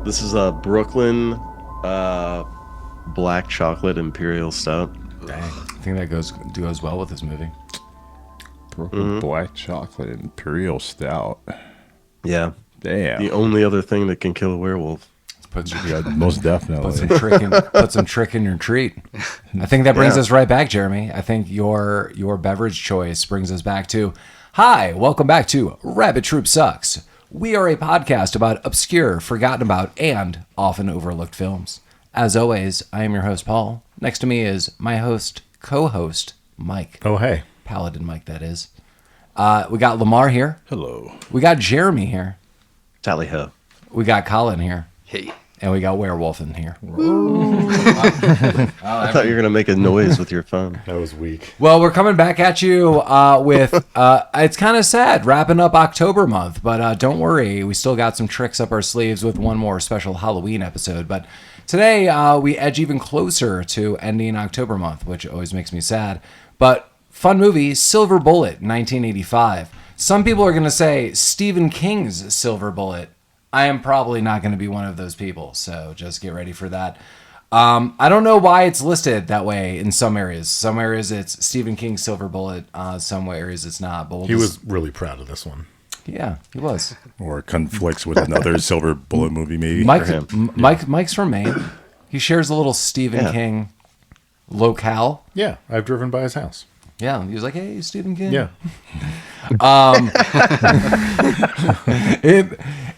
This is a Brooklyn black chocolate imperial stout. Dang. I think that goes well with this movie. Brooklyn black chocolate imperial stout. Yeah. Damn. The only other thing that can kill a werewolf. Yeah, most definitely. Put some trick in your treat. I think that brings us right back, Jeremy. I think your beverage choice brings us back to, hi, welcome back to Rabbit Troop Sucks. We are a podcast about obscure, forgotten about, and often overlooked films. As always, I am your host, Paul. Next to me is my co-host, Mike. Oh, hey. Paladin Mike, that is. We got Lamar here. Hello. We got Jeremy here. Tally ho. We got Collin here. Hey. And we got Werewolf in here. I thought you were going to make a noise with your phone. That was weak. Well, we're coming back at you with, it's kind of sad, wrapping up October month, but don't worry, we still got some tricks up our sleeves with one more special Halloween episode. But today, we edge even closer to ending October month, which always makes me sad. But fun movie, Silver Bullet, 1985. Some people are going to say Stephen King's Silver Bullet. I am probably not going to be one of those people, so just get ready for that. I don't know why it's listed that way in some areas. Some areas it's Stephen King's Silver Bullet. Some areries it's not. But he was really proud of this one. Yeah, he was. Or conflicts with another Silver Bullet movie, maybe. Mike's from Maine. He shares a little Stephen King locale. Yeah, I've driven by his house. Yeah, he was like, "Hey, Stephen King." Yeah.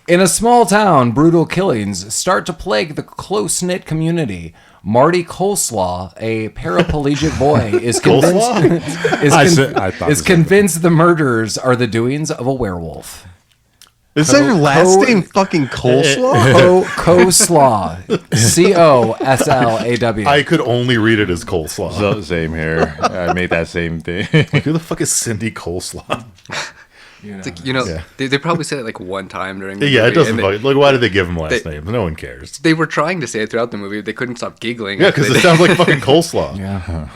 In a small town, brutal killings start to plague the close-knit community. Marty Coleslaw, a paraplegic boy, is convinced the murders are the doings of a werewolf. Is that your last name fucking Coleslaw? Coleslaw. Coslaw. I could only read it as coleslaw. So, same here. I made that same thing. Like, who the fuck is Cindy Coleslaw? They probably said it like one time during the Yeah, movie. it doesn't fucking... Like, why did they give him last names? No one cares. They were trying to say it throughout the movie. They couldn't stop giggling. Yeah, because it sounds like fucking coleslaw. Yeah.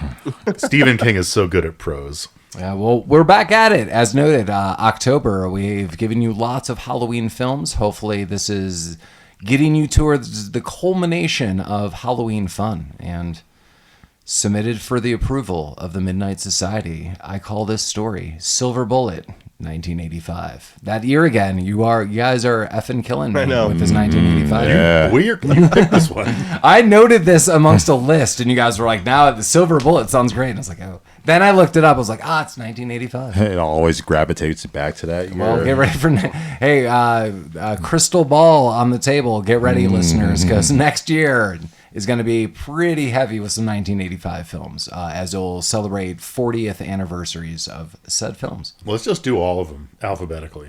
Stephen King is so good at prose. Yeah, well, we're back at it. As noted, October, we've given you lots of Halloween films. Hopefully this is getting you towards the culmination of Halloween fun and submitted for the approval of the Midnight Society. I call this story Silver Bullet, 1985. That year again, you guys are effing killing me with this 1985. Yeah. You picked this one. I noted this amongst a list, and you guys were like, now the Silver Bullet sounds great. And I was like, oh. Then I looked it up. I was like, it's 1985. It always gravitates back to that year. Well, get ready for... Hey, crystal ball on the table. Get ready, listeners, because next year is going to be pretty heavy with some 1985 films, as it'll celebrate 40th anniversaries of said films. Let's just do all of them alphabetically.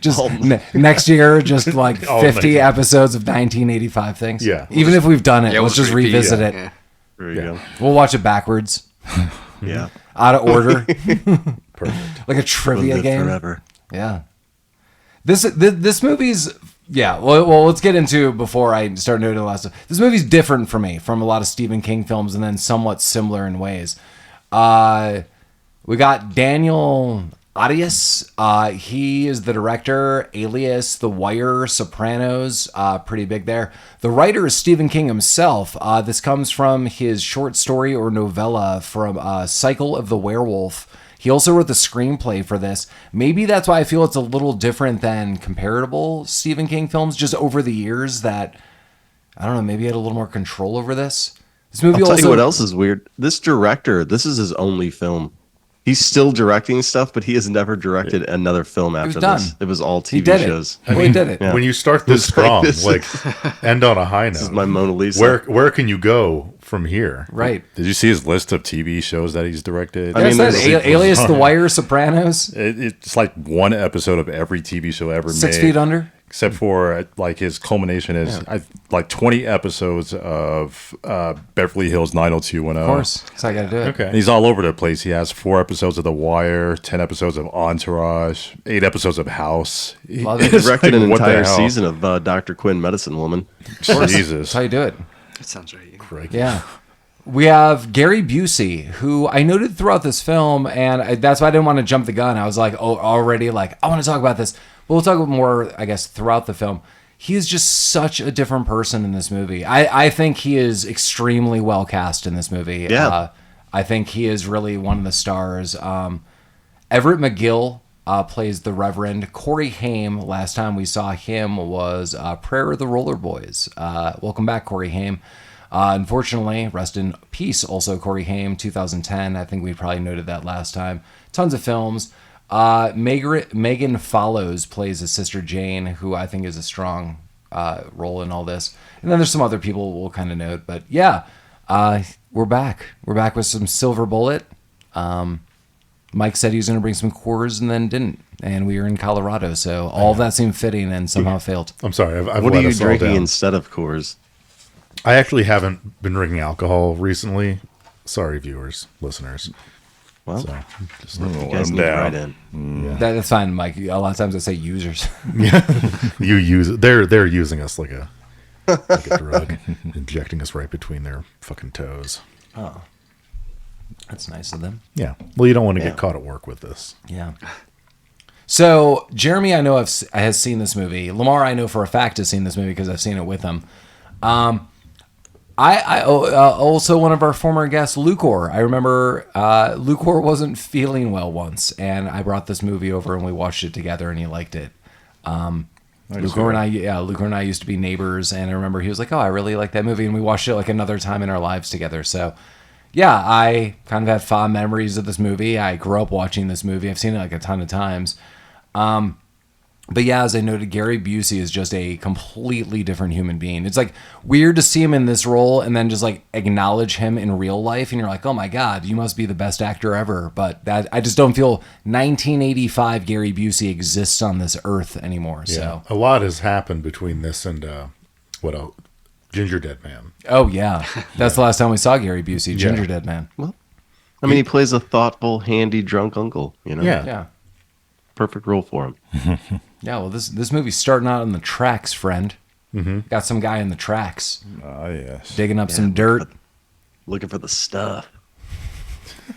Just next year, just like 50 episodes of 1985 things. Yeah. Even if we've done it, let's just revisit it. Yeah. There you go. We'll watch it backwards. Yeah. Out of order. Perfect. Like a trivia Live game. forever. Yeah. This movie's... Yeah, well, let's get into before I start noting the last stuff. This movie's different for me from a lot of Stephen King films and then somewhat similar in ways. We got Daniel Arias. He is the director. Alias, The Wire, Sopranos, pretty big there. The writer is Stephen King himself. This comes from his short story or novella from Cycle of the Werewolf. He also wrote the screenplay for this. Maybe that's why I feel it's a little different than comparable Stephen King films, just over the years that, I don't know, maybe he had a little more control over this. This movie I'll tell you what else is weird. This director, this is his only film. He's still directing stuff, but he has never directed another film after this. It was all TV shows. He did it. Yeah. When you start this strong, like end on a high note. This is my Mona Lisa. Where can you go from here? Right. Did you see his list of TV shows that he's directed? I mean, Alias, The Wire, Sopranos. It's like one episode of every TV show ever made. 6 Feet Under. Except for like his culmination is like 20 episodes of Beverly Hills 90210. Of course, that's how I got to do it. Okay. And he's all over the place. He has 4 episodes of The Wire, 10 episodes of Entourage, 8 episodes of House. He directed an entire season of Dr. Quinn, Medicine Woman. Jesus. That's how you do it. That sounds right. Crikey. Yeah. We have Gary Busey, who I noted throughout this film, and that's why I didn't want to jump the gun. I was like, I want to talk about this. We'll talk about more, I guess, throughout the film. he is just such a different person in this movie. I think he is extremely well cast in this movie. Yeah. I think he is really one of the stars. Everett McGill plays the Reverend. Corey Haim, last time we saw him was Prayer of the Roller Boys. Welcome back, Corey Haim. Unfortunately, rest in peace, also Corey Haim, 2010. I think we probably noted that last time. Tons of films. Megan Follows plays his sister Jane, who I think is a strong role in all this. And then there's some other people we'll kind of note. But yeah, we're back. We're back with some Silver Bullet. Mike said he was going to bring some Coors and then didn't. And we were in Colorado, so all of that seemed fitting and somehow failed. I'm sorry. I've What let are you us all drinking down. instead of Coors? I actually haven't been drinking alcohol recently. Sorry, viewers, listeners. Well, So, just you guys need to write in. That's fine, Mike. A lot of times I say users. you use they're using us like a drug, injecting us right between their fucking toes. Oh, that's nice of them. Yeah. Well, you don't want to Yeah. get caught at work with this. Yeah. So Jeremy, I know has seen this movie. Lamar, I know for a fact has seen this movie because I've seen it with him. I also one of our former guests, Lucor. I remember Lucor wasn't feeling well once, and I brought this movie over and we watched it together, and he liked it. Lucor and I used to be neighbors, and I remember he was like, "Oh, I really like that movie," and we watched it like another time in our lives together. So, yeah, I kind of have fond memories of this movie. I grew up watching this movie. I've seen it like a ton of times. But yeah, as I noted, Gary Busey is just a completely different human being. It's like weird to see him in this role and then just like acknowledge him in real life. And you're like, oh my God, you must be the best actor ever. But that I just don't feel 1985 Gary Busey exists on this earth anymore. Yeah. So, A lot has happened between this and what else? Ginger Dead Man. oh yeah, that's the last time we saw Gary Busey, Ginger Dead Man. I mean, he plays a thoughtful, handy, drunk uncle. You know, Yeah. Yeah. perfect role for him. Yeah, well, this movie's starting out on the tracks, friend. Mm-hmm. Got some guy in the tracks Yes. digging up some dirt. Looking for the stuff.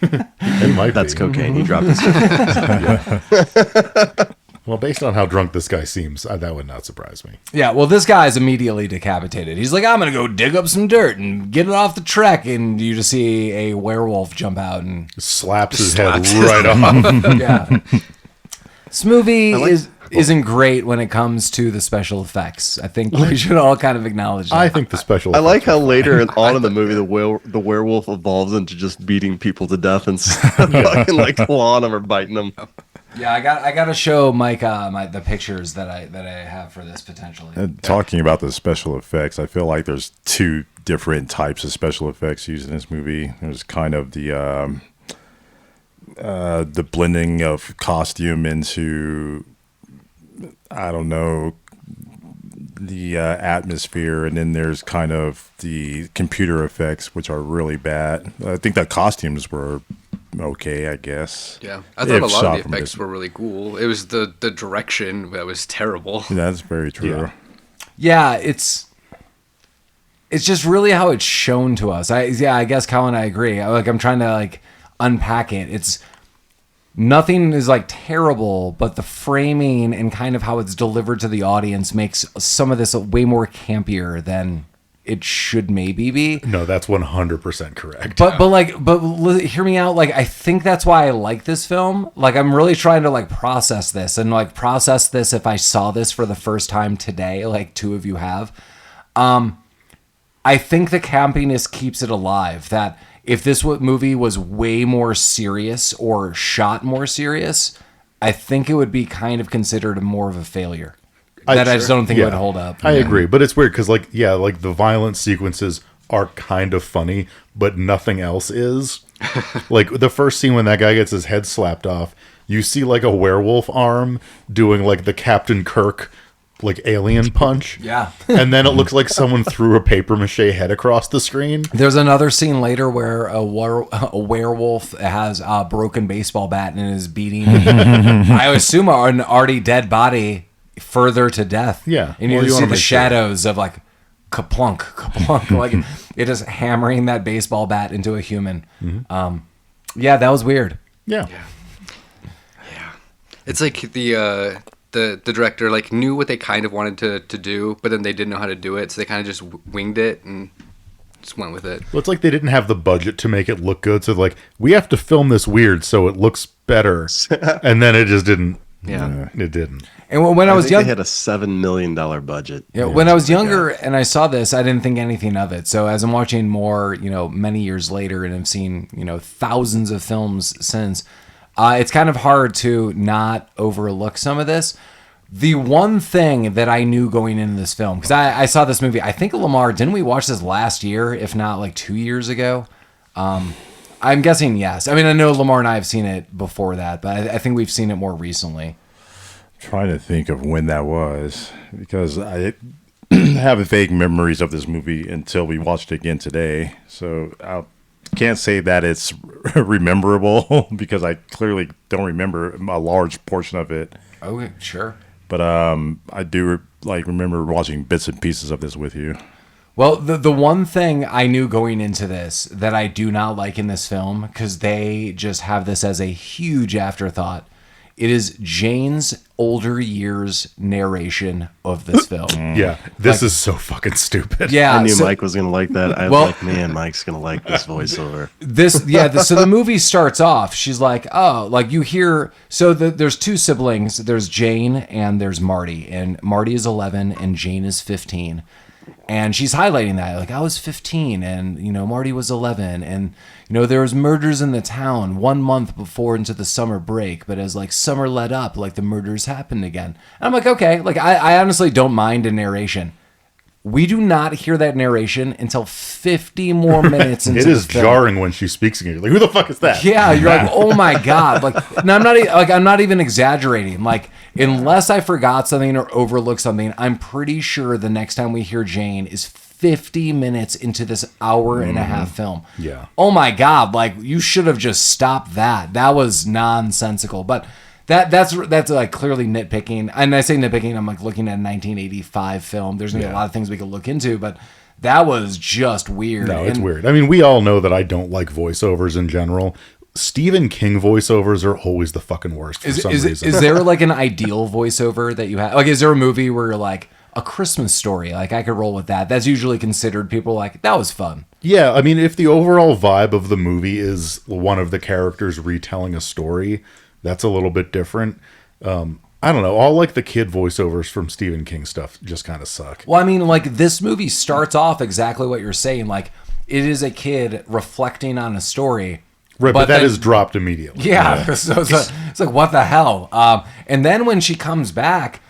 It might That's be. cocaine. He dropped his. Well, based on how drunk this guy seems, that would not surprise me. Yeah, well, this guy is immediately decapitated. He's like, I'm going to go dig up some dirt and get it off the track. And you just see a werewolf jump out and... Slaps his head right off. Yeah. This movie isn't great when it comes to the special effects. I think we should all kind of acknowledge that. I think the special. I like how later on in the movie, the werewolf evolves into just beating people to death and fucking like clawing them or biting them. Yeah, I got to show Mike the pictures that I have for this potentially. Talking about the special effects, I feel like there's two different types of special effects used in this movie. There's kind of the blending of costume into, I don't know, the atmosphere, and then there's kind of the computer effects, which are really bad. I think the costumes were okay, I guess. Yeah, I thought If a lot shot of the from effects were really cool. It was the direction that was terrible. That's very true. Yeah, it's just really how it's shown to us. I guess Collin, I agree. I'm trying to unpack it. It's nothing is terrible, but the framing and kind of how it's delivered to the audience makes some of this way more campier than it should maybe be. No, that's 100% correct. But hear me out. I think that's why I like this film. I'm really trying to process this and process this if I saw this for the first time today, like two of you have. I think the campiness keeps it alive. That if this movie was way more serious or shot more serious, I think it would be kind of considered more of a failure. I just don't think it would hold up. I agree, but it's weird because the violent sequences are kind of funny, but nothing else is. The first scene when that guy gets his head slapped off, you see a werewolf arm doing the Captain Kirk alien punch. Yeah. And then it looks like someone threw a paper mache head across the screen. There's another scene later where a werewolf has a broken baseball bat and is beating, I assume, an already dead body further to death. Yeah. And you Well, you see wanna the make sure. shadows of kaplunk, kaplunk. It is hammering that baseball bat into a human. Yeah, that was weird. Yeah. Yeah, it's like the the director like knew what they kind of wanted to do, but then they didn't know how to do it, so they kind of just winged it and just went with it. Well, it's like they didn't have the budget to make it look good, so like, we have to film this weird so it looks better, and then it just didn't. Yeah. It didn't. And when I was young, they had a $7 million budget. Yeah, when I was younger and I saw this, I didn't think anything of it. So as I'm watching more, many years later, and I've seen, thousands of films since, it's kind of hard to not overlook some of this. The one thing that I knew going into this film, because I saw this movie, I think Lamar, didn't we watch this last year, if not like 2 years ago? I'm guessing yes. I mean, I know Lamar and I have seen it before that, but I think we've seen it more recently. Trying to think of when that was, because I have vague memories of this movie until we watched it again today. So I can't say that it's rememberable because I clearly don't remember a large portion of it. Okay, sure. But I do remember watching bits and pieces of this with you. Well, the one thing I knew going into this that I do not like in this film, because they just have this as a huge afterthought, it is Jane's older years narration of this film. Yeah, this is so fucking stupid. Yeah, I knew Mike was going to like that. I was like, man, Mike's going to like this voiceover. So the movie starts off, she's like, oh, like you hear, so there's two siblings, there's Jane and there's Marty, and Marty is 11 and Jane is 15. And she's highlighting that, like, I was 15 and, Marty was 11. And, there was murders in the town 1 month before into the summer break. But as, summer let up, the murders happened again. And I'm like, okay, I honestly don't mind a narration. We do not hear that narration until 50 more minutes into It is the film. jarring when she speaks again. You're like, who the fuck is that? Yeah, you're like, oh my God. No, I'm not even exaggerating. Unless I forgot something or overlooked something, I'm pretty sure the next time we hear Jane is 50 minutes into this hour and a half film. Yeah. Oh my God. You should have just stopped that. That was nonsensical. But that's clearly nitpicking. And I say nitpicking, I'm looking at a 1985 film. There's gonna be a lot of things we could look into, but that was just weird. No, it's weird. I mean, we all know that I don't like voiceovers in general. Stephen King voiceovers are always the fucking worst for some reason. Is there an ideal voiceover that you have? Is there a movie where you're like, A Christmas Story? I could roll with that. That's usually considered, people that was fun. Yeah, I mean, if the overall vibe of the movie is one of the characters retelling a story, that's a little bit different. I don't know. All the kid voiceovers from Stephen King stuff just kind of suck. Well, I mean, this movie starts off exactly what you're saying. It is a kid reflecting on a story. Right, but that is dropped immediately. Yeah. So it's like, what the hell? And then when she comes back,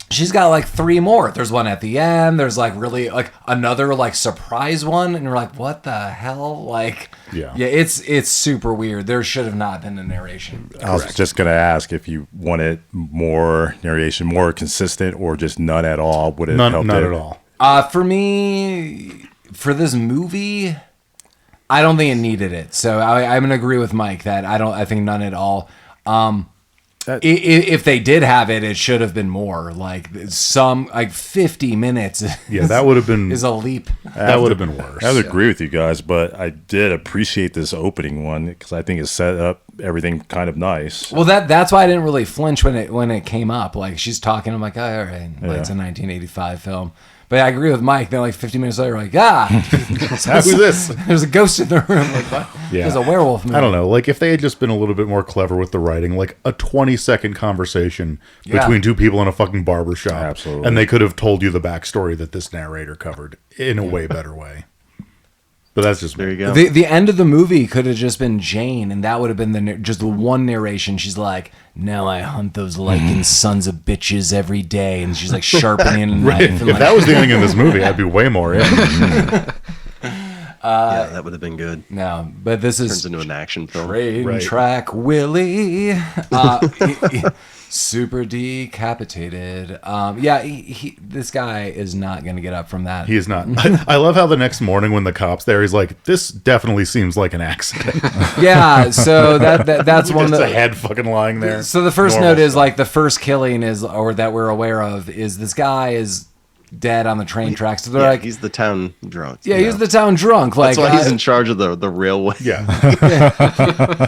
she's got 3 more. There's one at the end. There's really another surprise one. And you're like, what the hell? Yeah, it's super weird. There should have not been a narration. I was just going to ask if you wanted more narration, more consistent, or just none at all. Would it help? None at all. For me, for this movie, I don't think it needed it. So I'm going to agree with Mike that I think none at all. If they did have it, it should have been more. 50 minutes. Yeah, that would have been is a leap. That would have been worse. I would agree with you guys, but I did appreciate this opening one because I think it set up everything kind of nice. Well, that's why I didn't really flinch when it came up. She's talking, I'm like, oh, all right, it's a 1985 film. But I agree with Mike. Then 15 minutes later, who's this? There's a ghost in the room. What? Yeah. There's a werewolf movie. I don't know. If they had just been a little bit more clever with the writing, a 20-second conversation between two people in a fucking barber shop. Absolutely. And they could have told you the backstory that this narrator covered in a way better way. But that's just... There you go. The end of the movie could have just been Jane, and that would have been just the one narration. She's like, now I hunt those lichen sons of bitches every day. And she's sharpening a knife. If that was the ending of this movie, I'd be way more in. Yeah, that would have been good. No, but this Turns into an action film. Train Track Willie. Super decapitated. This guy is not going to get up from that. He is not. I love how the next morning when the cop's there, he's like, this definitely seems like an accident. Yeah, so that's one of the... a head fucking lying there. So the first note is the first killing is, or that we're aware of, is this guy is dead on the train tracks. So they're like, he's the town drunk. yeah, he's the town drunk. Like, that's why he's in charge of the railway. Yeah.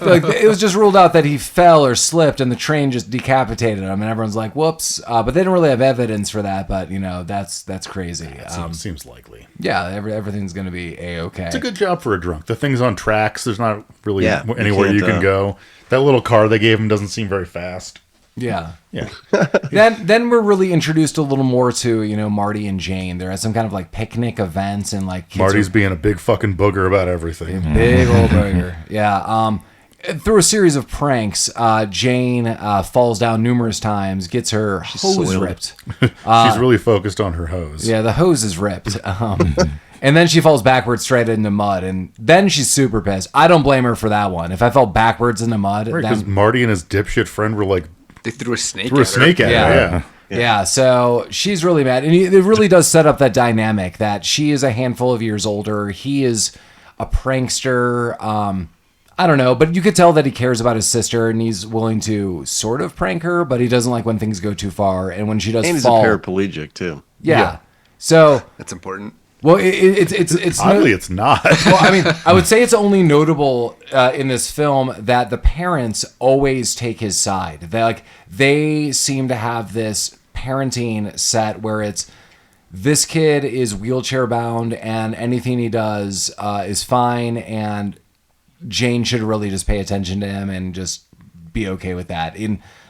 like, it was just ruled out that he fell or slipped and the train just decapitated him, and everyone's like, whoops. But they didn't really have evidence for that. But that's crazy. Seems likely. Yeah, everything's gonna be a-okay. It's a good job for a drunk. The thing's on tracks. There's not really you anywhere you can't, can go. That little car they gave him doesn't seem very fast. Yeah. Yeah. Then we're really introduced a little more to, Marty and Jane. They're at some kind of like picnic events, and like Marty's being a big fucking booger about everything. big old burger. Yeah. Through a series of pranks, Jane falls down numerous times, gets her hose soiled. ripped. She's really focused on her hose. Yeah, the hose is ripped. And then she falls backwards straight into mud, and then she's super pissed. I don't blame her for that one. If I fell backwards into mud, Because Marty and his dipshit friend were like, They threw a snake threw a at her. snake at her. Yeah. Yeah, so she's really mad. And it really does set up that dynamic that she is a handful of years older. He is a prankster. I don't know, but you could tell that he cares about his sister, and he's willing to sort of prank her, but he doesn't like when things go too far. And when she does And he's fall... a paraplegic, too. Yeah. So... That's important. Well, it's Oddly, it's not. well, I mean, I would say it's only notable in this film that the parents always take his side. They seem to have this parenting set where it's this kid is wheelchair bound and anything he does is fine, and Jane should really just pay attention to him and just be okay with that.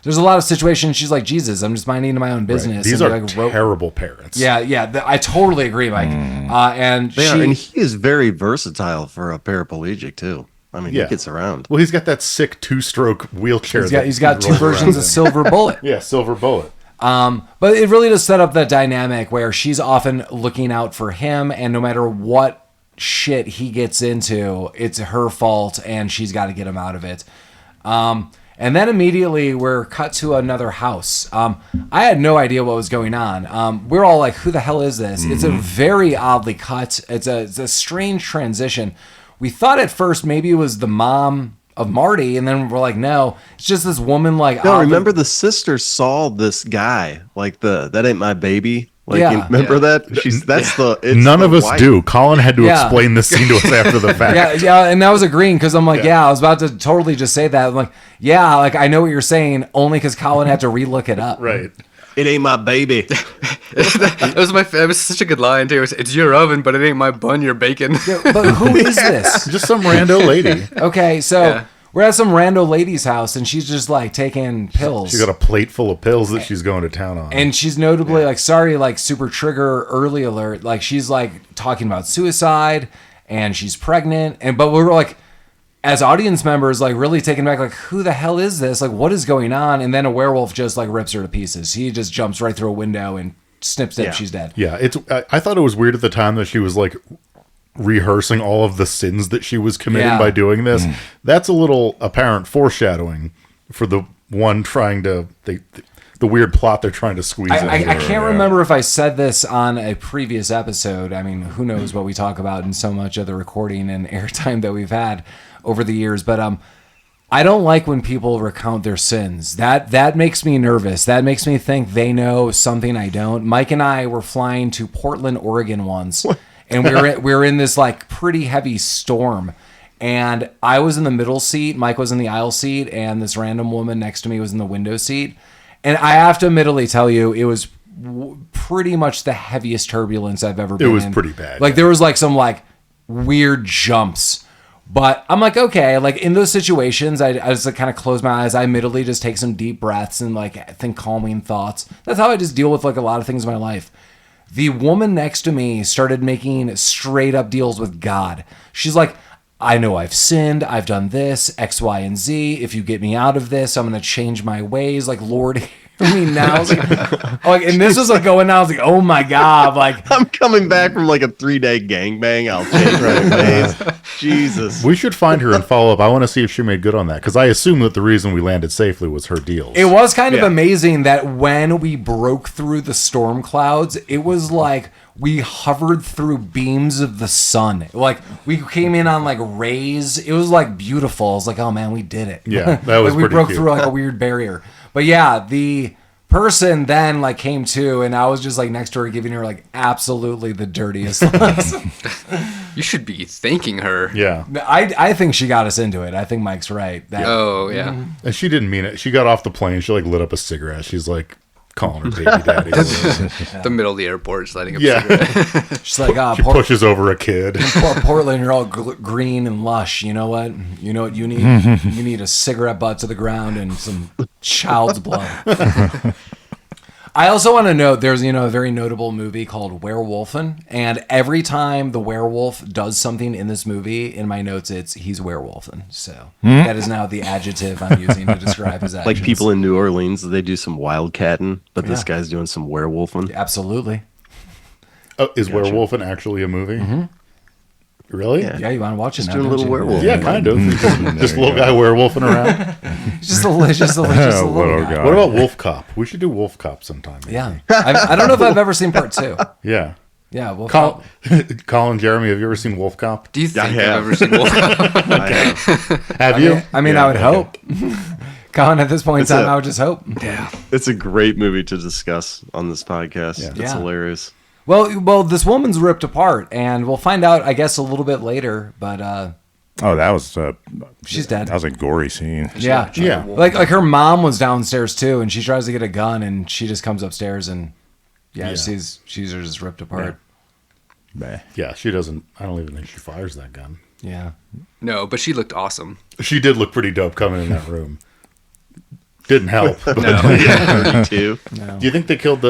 There's a lot of situations she's like, Jesus, I'm just minding my own business. Right. These and are like, terrible parents. Yeah, I totally agree, Mike. And And he is very versatile for a paraplegic, too. I mean, Yeah. he gets around. Well, he's got that sick 2-stroke wheelchair. he's got two rolls versions of around Silver Bullet. in. Yeah, Silver Bullet. But it really does set up that dynamic where she's often looking out for him, and no matter what shit he gets into, it's her fault, and she's got to get him out of it. And then immediately we're cut to another house. I had no idea what was going on. We're all like, who the hell is this? It's a very oddly cut. It's a strange transition. We thought at first maybe it was the mom of Marty, and then we're like, no, it's just this woman like... No, remember the sister saw this guy, like that ain't my baby. Like, Yeah. you remember that? None of us wife. do. Colin had to Yeah. explain this scene to us after the fact. Yeah, and I was agreeing because I'm like, I was about to totally just say that. I'm like, like I know what you're saying, only because Collin had to relook it up. Right. It ain't my baby. That was such a good line too. It's your oven, but it ain't my bun. You're baking. But who is this? Just some rando lady. Okay, so Yeah. we're at some rando lady's house, and she's just like taking pills. She's got a plate full of pills that she's going to town on. And she's notably like, sorry, like super trigger early alert. Like she's like talking about suicide, and she's pregnant, but we're like, as audience members, like really taken back, like who the hell is this? Like what is going on? And then a werewolf just like rips her to pieces. He just jumps right through a window and snips it. Yeah. She's dead. Yeah, I thought it was weird at the time that she was like rehearsing all of the sins that she was committing Yeah. by doing this. That's a little apparent foreshadowing for the one trying to the weird plot they're trying to squeeze in. I here. can't Yeah. remember if I said this on a previous episode. I mean, who knows what we talk about in so much of the recording and airtime that we've had over the years. But I don't like when people recount their sins. That makes me nervous. That makes me think they know something I don't. Mike and I were flying to Portland, Oregon once, and we were in this like pretty heavy storm. And I was in the middle seat, Mike was in the aisle seat, and this random woman next to me was in the window seat. And I have to admittedly tell you, it was pretty much the heaviest turbulence I've ever been in. It was pretty bad. Like there was like some like weird jumps. But I'm like, okay, like in those situations, I just like kind of close my eyes. I admittedly just take some deep breaths and like think calming thoughts. That's how I just deal with like a lot of things in my life. The woman next to me started making straight up deals with God. She's like, I know I've sinned. I've done this, X, Y, and Z. If you get me out of this, I'm going to change my ways. Like, Lord, hear me now. I was like, and this was like going on. I was like, oh my God. Like, I'm coming back from like a 3-day gangbang. I'll change my ways. Jesus. We should find her and follow up. I want to see if she made good on that because I assume that the reason we landed safely was her deals. it was kind of Yeah. amazing that when we broke through the storm clouds, it was like we hovered through beams of the sun. Like we came in on like rays. It was like beautiful. I was like, oh man, we did it. Yeah, that was like we pretty broke cute. through like a weird barrier. But yeah, the person then like came to, and I was just like next to her giving her like absolutely the dirtiest looks. You should be thanking her. Yeah. I think she got us into it. I think Mike's right. Oh, yeah. And she didn't mean it. She got off the plane. She like lit up a cigarette. She's like calling her baby daddy. The middle of the airport, just lighting up Yeah. cigarette. She's like, She pushes over a kid. Portland, you're all green and lush. You know what? You know what you need? You need a cigarette butt to the ground and some child's blood. I also want to note there's, a very notable movie called Werewolfin, and every time the werewolf does something in this movie, in my notes, he's werewolfing. So that is now the adjective I'm using to describe his actions. Like people in New Orleans, they do some wildcatting, but this guy's doing some werewolfing. Absolutely. Oh, is Werewolfing actually a movie? Mm-hmm. Really? Yeah, you want to watch it now, Doing a don't little you? werewolf. Yeah, kind of. Just a little guy werewolfing around. Just a little guy. What about Wolf Cop? We should do Wolf Cop sometime. Maybe. Yeah. I don't know if I've ever seen part 2. Yeah. Yeah, Wolf Col- Cop. Colin, Jeremy, have you ever seen Wolf Cop? Do you think I've have. ever seen Wolf Cop? I have. Have you? I mean, Yeah, I would okay. hope. Colin, at this point in It's time, a- I would just hope. Yeah. It's a great movie to discuss on this podcast. Yeah. It's Yeah. hilarious. Well, this woman's ripped apart, and we'll find out, I guess, a little bit later. But Oh, that was she's dead. That was a gory scene. Yeah, Yeah. Like her mom was downstairs too, and she tries to get a gun, and she just comes upstairs, and she's just ripped apart. Bah. Yeah, she doesn't. I don't even think she fires that gun. Yeah. No, but she looked awesome. She did look pretty dope coming in that room. Didn't help. But Yeah, 32. do you think he killed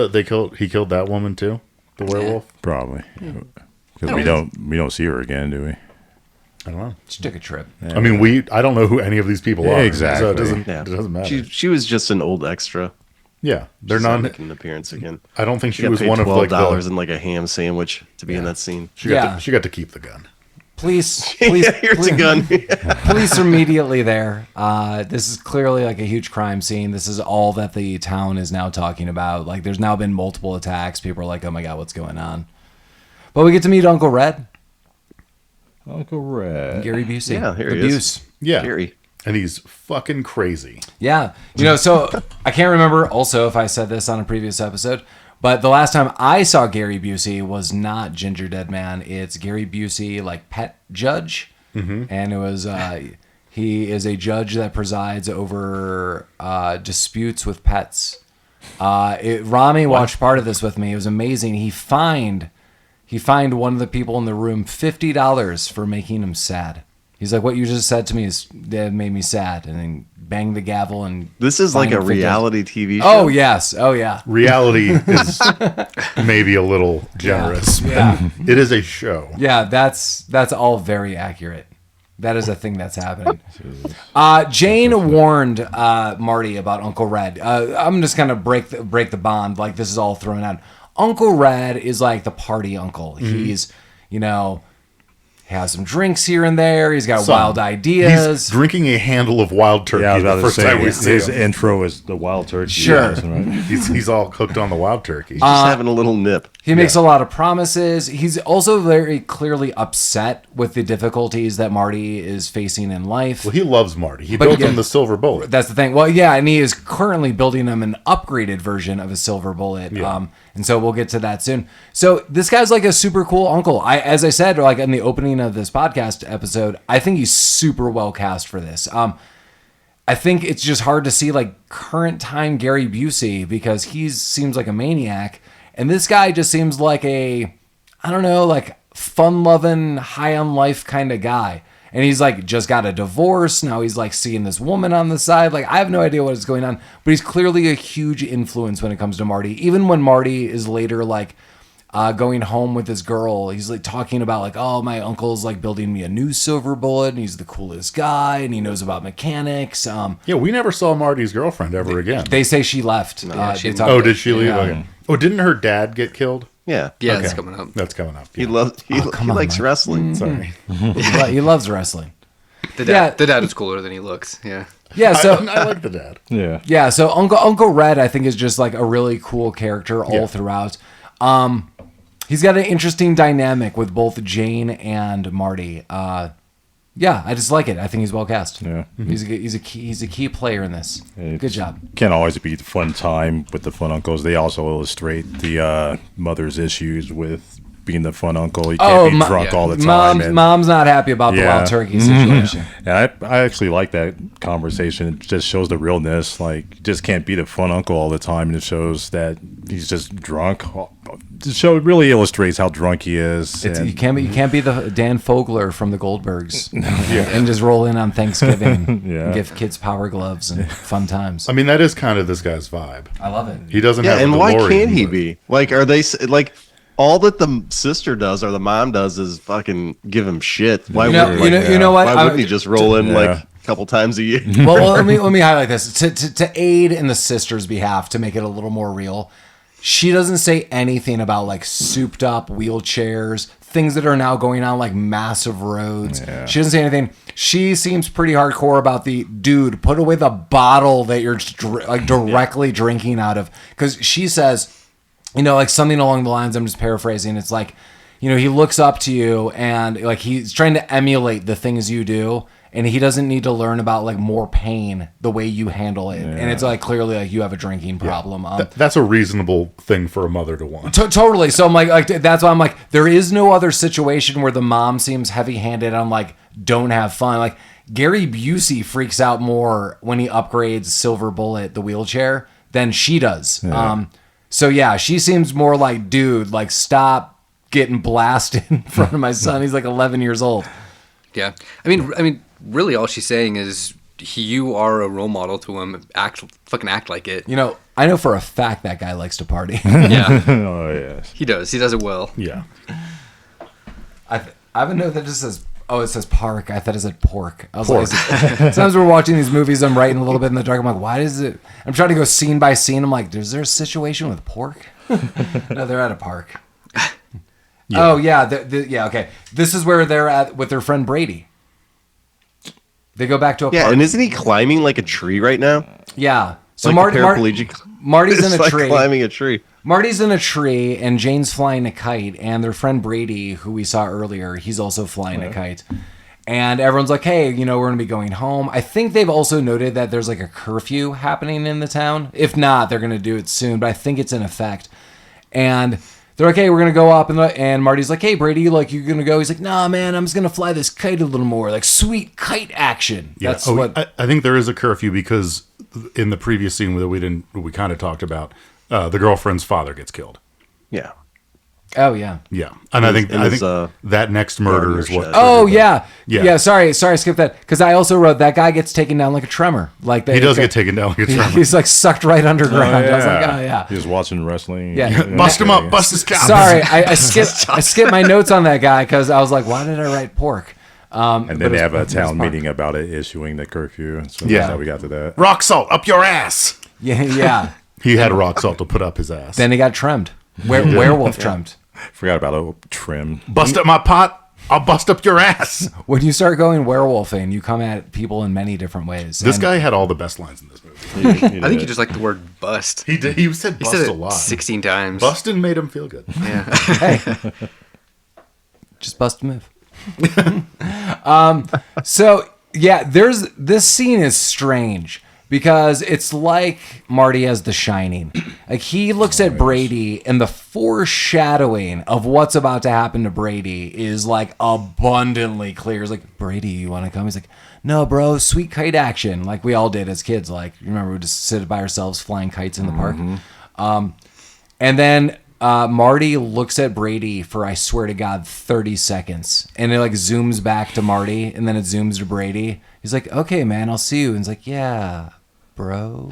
that woman too? The werewolf? Probably. Because we don't see her again, do we? I don't know. She took a trip. I mean, I don't know who any of these people Yeah, are. exactly. So it doesn't matter. She was just an old extra. Yeah, they're She's not. making an appearance again. I don't think she She got was paid one of like $12 the. and like a ham sandwich to be in that scene. She got to keep the gun. Police, Here's a gun. police are immediately there. This is clearly like a huge crime scene. This is all that the town is now talking about. Like, there's now been multiple attacks. People are like, "Oh my god, what's going on?" But we get to meet Uncle Red, Uncle Red. Gary Busey. Yeah, here the he is. Buse. Yeah, Gary. and he's fucking crazy. Yeah. So I can't remember also if I said this on a previous episode, but the last time I saw Gary Busey was not Ginger Dead Man. It's Gary Busey, like pet judge. Mm-hmm. And it was, he is a judge that presides over disputes with pets. Rami watched part of this with me. It was amazing. He fined one of the people in the room $50 for making him sad. He's like, what you just said to me that made me sad, and then banged the gavel and. This is like fined a him $50. reality TV show. Oh yes, oh yeah, Reality is maybe a little generous. Yeah. But it is a show. yeah. That's all very accurate. That is a thing that's happening. Jane warned Marty about Uncle Red. I'm just gonna break the bond. Like, this is all thrown out. Uncle Red is like the party uncle. He's, has some drinks here and there. He's got wild ideas. He's drinking a handle of wild turkey. Yeah, I was about the to first say, time we see his him. intro is the wild turkey. Sure. Right? He's all cooked on the wild turkey. Just having a little nip. He makes a lot of promises. He's also very clearly upset with the difficulties that Marty is facing in life. Well, he loves Marty. He But built yeah. him the silver bullet. That's the thing. Well, yeah, and he is currently building him an upgraded version of a silver bullet. Yeah. And so we'll get to that soon. So this guy's like a super cool uncle. As I said, like in the opening of this podcast episode, I think he's super well cast for this. I think it's just hard to see like current time Gary Busey because he seems like a maniac. And this guy just seems like a, I don't know, like fun-loving, high on life kind of guy. And he's like just got a divorce. Now he's like seeing this woman on the side. Like, I have no idea what is going on, but he's clearly a huge influence when it comes to Marty. Even when Marty is later like going home with his girl, he's like talking about like, oh, my uncle's like building me a new silver bullet, and he's the coolest guy, and he knows about mechanics. Yeah, we never saw Marty's girlfriend ever again. They say she left. she- talk- Oh, did she leave? Yeah. Okay. Oh, didn't her dad get killed? Yeah. Yeah, Okay. it's coming up. That's coming up. He Yeah. loves. He come on, likes Mike. wrestling. Sorry. He loves wrestling. The Yeah. dad is cooler than he looks. Yeah. Yeah, so I like the dad. Yeah. yeah, so Uncle Red, I think, is just like a really cool character all throughout. He's got an interesting dynamic with both Jane and Marty. Yeah, I just like it. I think he's well cast. Yeah. He's a key player in this. Good job. Can't always be the fun time with the fun uncles. They also illustrate the mother's issues with being the fun uncle. He can't be drunk all the time. Mom's not happy about the wild turkey situation. And I actually like that conversation. It just shows the realness. Like, you just can't be the fun uncle all the time. And it shows that he's just drunk. The show really illustrates how drunk he is. You can't be the Dan Fogler from the Goldbergs and just roll in on Thanksgiving and give kids power gloves and fun times. I mean, that is kind of this guy's vibe. I love it. He doesn't have. And the why DeLorean, can't he but- be? Like, are they like? All that the sister does or the mom does is fucking give him shit. Why You know what? Why wouldn't he just roll in like a couple times a year? Well, let me highlight this to aid in the sister's behalf to make it a little more real. She doesn't say anything about like souped up wheelchairs, things that are now going on like massive roads. Yeah. She doesn't say anything. She seems pretty hardcore about the dude. Put away the bottle that you're like directly drinking out of, because she says, you know, like something along the lines, I'm just paraphrasing. It's like, you know, he looks up to you and like he's trying to emulate the things you do. And he doesn't need to learn about like more pain the way you handle it. Yeah. And it's like clearly like you have a drinking problem. That's a reasonable thing for a mother to want. Totally. So I'm like that's why I'm like, there is no other situation where the mom seems heavy-handed on like, don't have fun. Like Gary Busey freaks out more when he upgrades Silver Bullet, the wheelchair, than she does. Yeah. So yeah, she seems more like, dude, like stop getting blasted in front of my son. He's like 11 years old. Yeah. I mean, really all she's saying is you are a role model to him. Fucking act like it. You know, I know for a fact that guy likes to party. Yeah. Oh, yes. He does. He does it well. Yeah. I have a note that just says, it says park. I thought it said pork. I was like, sometimes we're watching these movies, I'm writing a little bit in the dark. I'm like, why is it? I'm trying to go scene by scene. I'm like, is there a situation with pork? No, they're at a park. Yeah. Oh, yeah. Yeah, okay. This is where they're at with their friend Brady. They go back to a park. Yeah, and isn't he climbing like a tree right now? Yeah. So like Marty's in a tree. Climbing a tree. Marty's in a tree, and Jane's flying a kite, and their friend Brady, who we saw earlier, he's also flying a kite. And everyone's like, hey, you know, we're going to be going home. I think they've also noted that there's like a curfew happening in the town. If not, they're going to do it soon, but I think it's in effect. And they're like, hey, we're going to go up. And Marty's like, hey, Brady, like, you going to go? He's like, nah, man, I'm just going to fly this kite a little more. Like, sweet kite action. Yeah. That's what... I think there is a curfew because in the previous scene that we kind of talked about, the girlfriend's father gets killed. Yeah. Oh, yeah. Yeah. And I think that next murder is what... Oh, yeah. Yeah, sorry, I skipped that. Because I also wrote, that guy gets taken down like a tremor. Like he does get taken down like a tremor. He's like sucked right underground. Oh, yeah. I was like, oh, yeah. He was watching wrestling. Yeah. Bust him up, bust his cow. Sorry, I skipped my notes on that guy because I was like, why did I write pork? And then they have a town meeting about it, issuing the curfew. So that's how we got to that. Rock salt up your ass. Yeah. He had rock salt to put up his ass. Then he got trimmed. Werewolf trimmed. Forgot about trim. Bust up my pot, I'll bust up your ass. When you start going werewolfing, you come at people in many different ways. This guy had all the best lines in this movie. I think he just liked the word bust. He did. He said bust a lot. 16 times. Bustin' made him feel good. Yeah. Hey. Just bust a move. So, yeah, this scene is strange. Because it's like Marty as The Shining. Like, he looks at Brady, and the foreshadowing of what's about to happen to Brady is, like, abundantly clear. It's like, Brady, you want to come? He's like, no, bro, sweet kite action. Like we all did as kids. Like, remember, we just sit by ourselves flying kites in the park. And then Marty looks at Brady for, I swear to God, 30 seconds. And it, like, zooms back to Marty, and then it zooms to Brady. He's like, okay, man, I'll see you. And he's like, yeah, bro.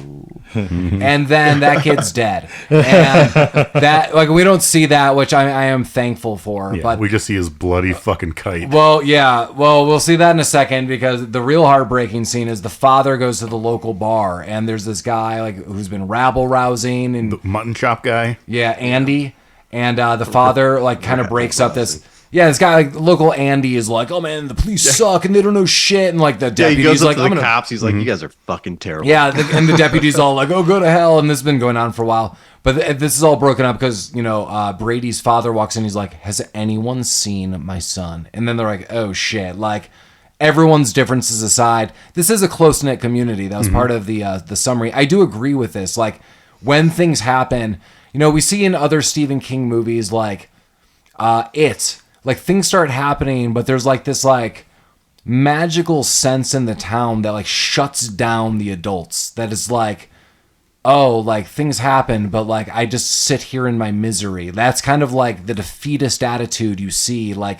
And then that kid's dead. And that, like, we don't see that, which I am thankful for. Yeah, but we just see his bloody fucking kite. Well, yeah. Well, we'll see that in a second, because the real heartbreaking scene is the father goes to the local bar, and there's this guy, like, who's been rabble-rousing. And the mutton chop guy. Yeah, Andy. And the father, like, kind of breaks up this... Yeah, this guy, like, local Andy is like, oh, man, the police suck, and they don't know shit. And, like, the deputy's like, to the cops. He's like, you guys are fucking terrible. Yeah, and the deputy's all like, oh, go to hell. And this has been going on for a while. But this is all broken up because, you know, Brady's father walks in. He's like, has anyone seen my son? And then they're like, oh, shit. Like, everyone's differences aside, this is a close-knit community. That was part of the summary. I do agree with this. Like, when things happen, we see in other Stephen King movies, like, things start happening, but there's, like, this, like, magical sense in the town that, like, shuts down the adults. That is, like, oh, like, things happen, but, like, I just sit here in my misery. That's kind of, like, the defeatist attitude you see, like,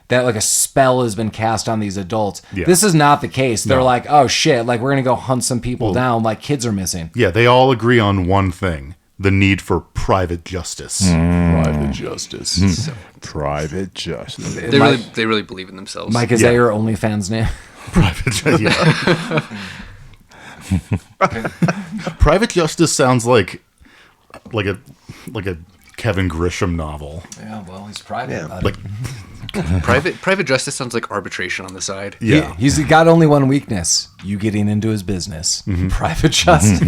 that, like, a spell has been cast on these adults. Yeah. This is not the case. They're like, oh, shit, like, we're going to go hunt some people down, like, kids are missing. Yeah, they all agree on one thing. The need for private justice. Private justice. So, private justice. They really believe in themselves. Mike, is that your OnlyFans name? Private justice. Yeah. Private justice sounds like a Kevin Grisham novel. Yeah, well, he's private. Yeah, like private justice sounds like arbitration on the side. Yeah, he's got only one weakness: you getting into his business. Private justice.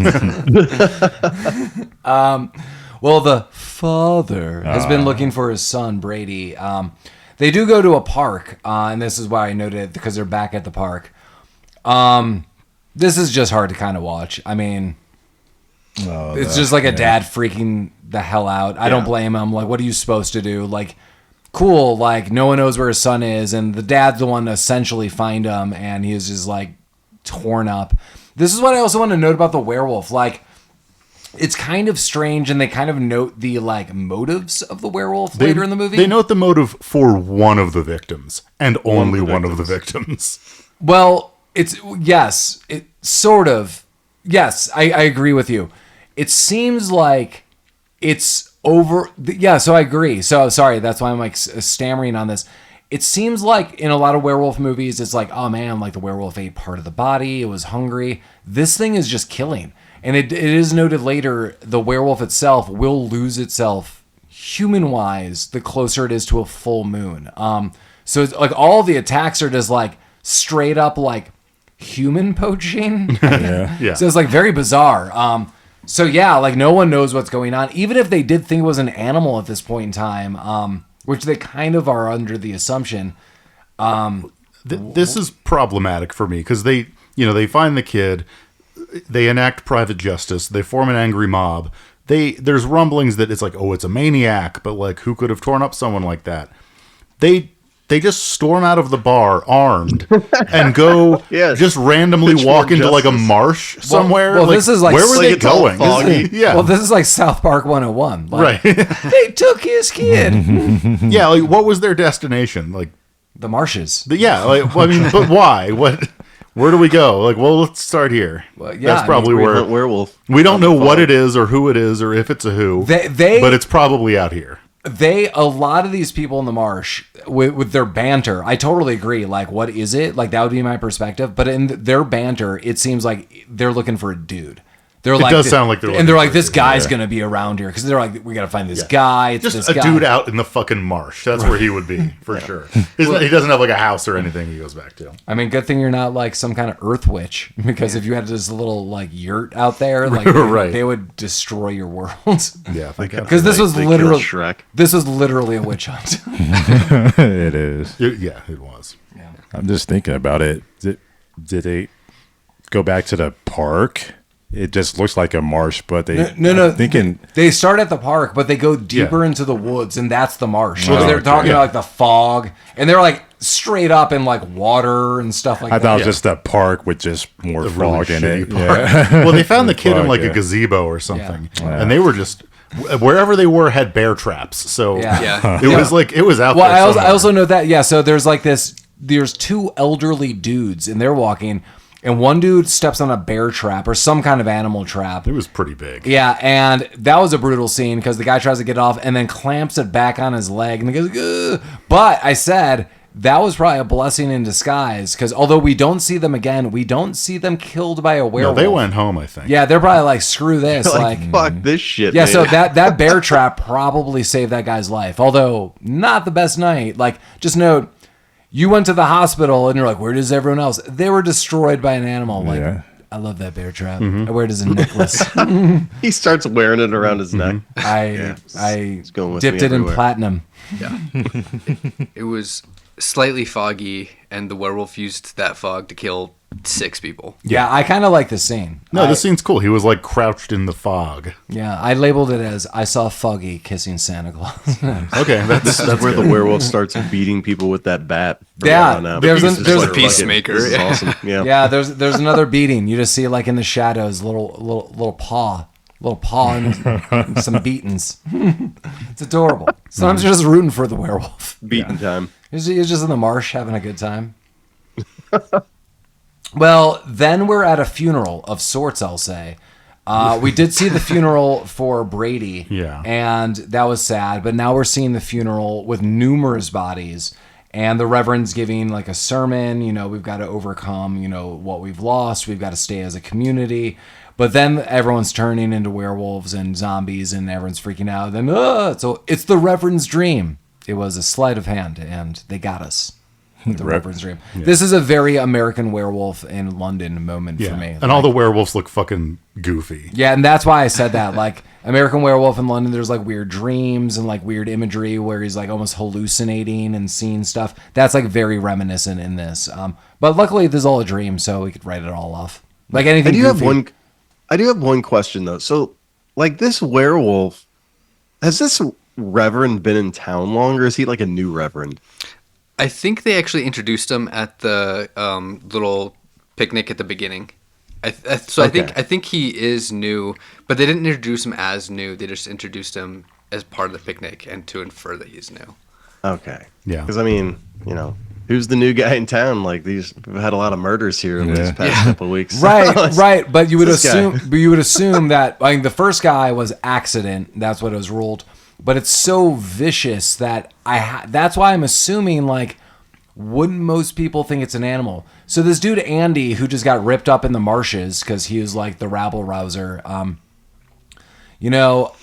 Well, the father has been looking for his son Brady. They do go to a park, and this is why I noted it, because they're back at the park. This is just hard to kind of watch. I mean, it's just like a dad freaking the hell out. I don't blame him. Like, what are you supposed to do? Like, cool. Like, no one knows where his son is, and the dad's the one to essentially find him, and he is just like torn up. This is what I also want to note about the werewolf. Like, it's kind of strange, and they kind of note the like motives of the werewolf later in the movie. They note the motive for one of the victims, and only one of the victims. Well, it sort of. Yes, I agree with you. It seems like it's over. Yeah, so I agree. So sorry, that's why I'm like stammering on this. It seems like in a lot of werewolf movies, it's like, oh man, like the werewolf ate part of the body. It was hungry. This thing is just killing. And it is noted later, the werewolf itself will lose itself human-wise the closer it is to a full moon. So it's like all the attacks are just like straight up like human poaching. Yeah. So it's like very bizarre. So yeah, like no one knows what's going on. Even if they did think it was an animal at this point in time, which they kind of are under the assumption. This is problematic for me because they find the kid, they enact private justice, they form an angry mob. There's rumblings that it's like, oh, it's a maniac, but like who could have torn up someone like that? They just storm out of the bar armed and go just randomly walk into like a marsh somewhere. Well, like, this is like where were they going? Well, this is like South Park 101. Like, right. They took his kid. Yeah, like what was their destination? Like the marshes. but why? Where do we go? Like, well, let's start here. Well, yeah, that's probably where werewolf. We don't know what it is or who it is or if it's a who. But it's probably out here. A lot of these people in the marsh with their banter, I totally agree. Like, what is it? Like, that would be my perspective. But in their banter, it seems like they're looking for a dude. It does sound like they're looking and they're like, for this guy's going to be around here because they're like, we got to find this guy. It's just this a guy. dude out in the fucking marsh. That's where he would be for sure. He doesn't have like a house or anything he goes back to. I mean, good thing you're not like some kind of earth witch, because if you had this little like yurt out there, like they would destroy your world. Yeah, because this was literally Shrek. This was literally a witch hunt. It is. It was. Yeah. I'm just thinking about it. Did they go back to the park? It just looks like a marsh, but no. They start at the park, but they go deeper into the woods, and that's the marsh. So they're talking about like the fog, and they're like straight up in like water and stuff like that. I thought it was just a park with just more fog in it. Yeah. Well, they found the kid in like a gazebo or something, and they were just wherever they were had bear traps. So it was out there. I also know that. Yeah, so there's like this. There's two elderly dudes, and they're walking. And one dude steps on a bear trap or some kind of animal trap. It was pretty big. Yeah, and that was a brutal scene because the guy tries to get off and then clamps it back on his leg and he goes, ugh. But I said that was probably a blessing in disguise because although we don't see them again, we don't see them killed by a werewolf. No, they went home, I think. Yeah, they're probably like, screw this. Like, fuck this shit. Yeah, man. so that bear trap probably saved that guy's life. Although, not the best night. Like, just note, you went to the hospital and you're like, where does everyone else? They were destroyed by an animal. Like, I love that bear trap. I wear it as a necklace. He starts wearing it around his neck. I It's going with dipped me it in everywhere. platinum. Yeah. It was slightly foggy, and the werewolf used that fog to kill 6 people. Yeah, I kind of like this scene. No, this scene's cool. He was like crouched in the fog. Yeah, I labeled it as I saw Foggy kissing Santa Claus. Okay, That's where the werewolf starts beating people with that bat. from Yeah, on out. there's He's a- just there's a fucking- peacemaker, This is yeah. awesome. Yeah. Yeah, there's another beating. You just see like in the shadows, little paw and some beatings. It's adorable. Sometimes you're just rooting for the werewolf. Beating time. He's just in the marsh having a good time. Well, then we're at a funeral of sorts, I'll say. We did see the funeral for Brady. Yeah. And that was sad. But now we're seeing the funeral with numerous bodies. And the Reverend's giving like a sermon. You know, we've got to overcome, you know, what we've lost. We've got to stay as a community. But then everyone's turning into werewolves and zombies and everyone's freaking out. Then, so it's the Reverend's dream. It was a sleight of hand and they got us. The Reverend's dream. Yeah. This is a very American Werewolf in London moment for me. And all the werewolves look fucking goofy. Yeah, and that's why I said that. Like American Werewolf in London, there's like weird dreams and like weird imagery where he's like almost hallucinating and seeing stuff. That's like very reminiscent in this. But luckily, this is all a dream, so we could write it all off. Like anything. I do have one question though. So, like this werewolf, has this Reverend been in town longer? Is he like a new Reverend? I think they actually introduced him at the little picnic at the beginning. I think he is new, but they didn't introduce him as new. They just introduced him as part of the picnic and to infer that he's new. Okay. Yeah. Because I mean, you know, who's the new guy in town? Like we've had a lot of murders here in these past couple of weeks. Right. But you would This guy. assume that I mean the first guy was accident. That's what it was ruled. But it's so vicious that that's why I'm assuming, like, wouldn't most people think it's an animal? So this dude, Andy, who just got ripped up in the marshes because he was, like, the rabble-rouser, you know,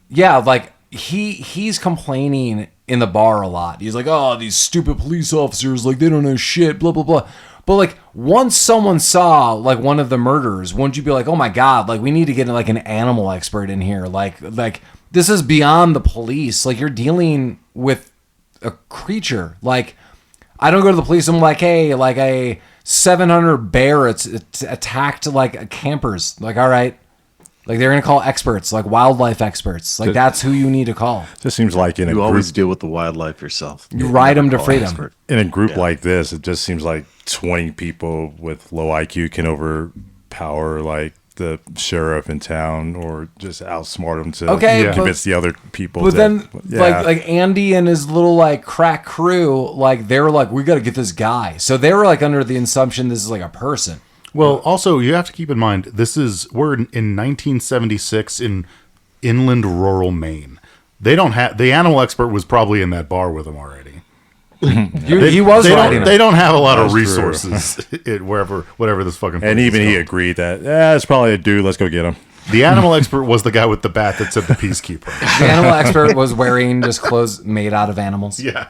yeah, like, he's complaining in the bar a lot. He's like, oh, these stupid police officers, like, they don't know shit, blah, blah, blah. But, like, once someone saw, like, one of the murders, wouldn't you be like, oh, my God, like, we need to get, like, an animal expert in here, like... This is beyond the police. Like, you're dealing with a creature. Like, I don't go to the police. I'm like, hey, like a 700 bear it's attacked like campers. Like, all right. Like, they're going to call experts, like wildlife experts. Like, that's who you need to call. Just seems like in a You group, always deal with the wildlife yourself. You ride them to freedom. in a group like this, it just seems like 20 people with low IQ can overpower like the sheriff in town or just outsmart him to convince the other people. But then, like Andy and his little like crack crew, like they were like, we got to get this guy. So they were like under the assumption this is like a person. Well, also you have to keep in mind we're in 1976 in inland rural Maine. They don't have the animal expert was probably in that bar with him already. He was riding. They don't have a lot of That's resources whatever this fucking. And even he agreed that it's probably a dude. Let's go get him. The animal expert was the guy with the bat that said the peacekeeper. The animal expert was wearing just clothes made out of animals. Yeah.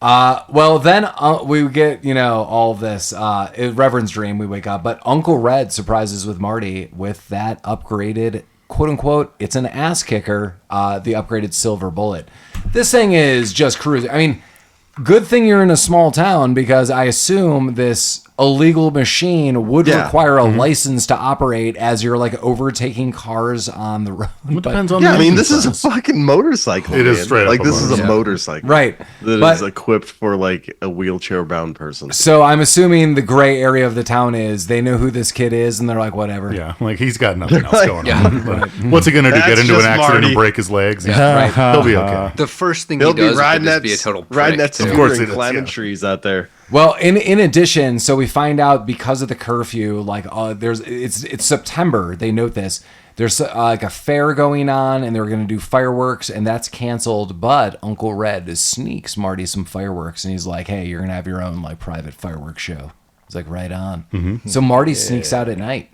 Well, then we get, you know, all of this. Reverend's dream, we wake up. But Uncle Red surprises with Marty with that upgraded, quote unquote, it's an ass kicker, the upgraded silver bullet. This thing is just cruising. I mean, good thing you're in a small town because I assume this illegal machine would require a license to operate as you're like overtaking cars on the road. It depends on. Yeah, I mean, this is a fucking motorcycle. It is man. straight up like a this is a motorcycle. motorcycle, Right. That is equipped for like a wheelchair-bound person. So I'm assuming the gray area of the town is they know who this kid is and they're like, whatever. Yeah, like he's got nothing else going Yeah. on. Like, what's he gonna do? That's Get into an just accident Marty. and break his legs? Right. He'll be okay. The first thing He'll he does be riding is that, be a total riding prick, that too. scooter Of course he and does, climbing yeah. trees out there. Well, in addition, so we find out because of the curfew, like it's September. They note this. There's like a fair going on, and they're going to do fireworks, and that's canceled. But Uncle Red sneaks Marty some fireworks, and he's like, "Hey, you're gonna have your own like private fireworks show." He's like, "Right on." Mm-hmm. So Marty sneaks out at night.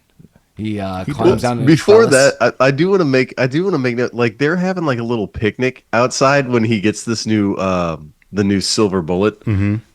He climbs down. Before that, I do want to make note, like they're having like a little picnic outside when he gets this new the new silver bullet.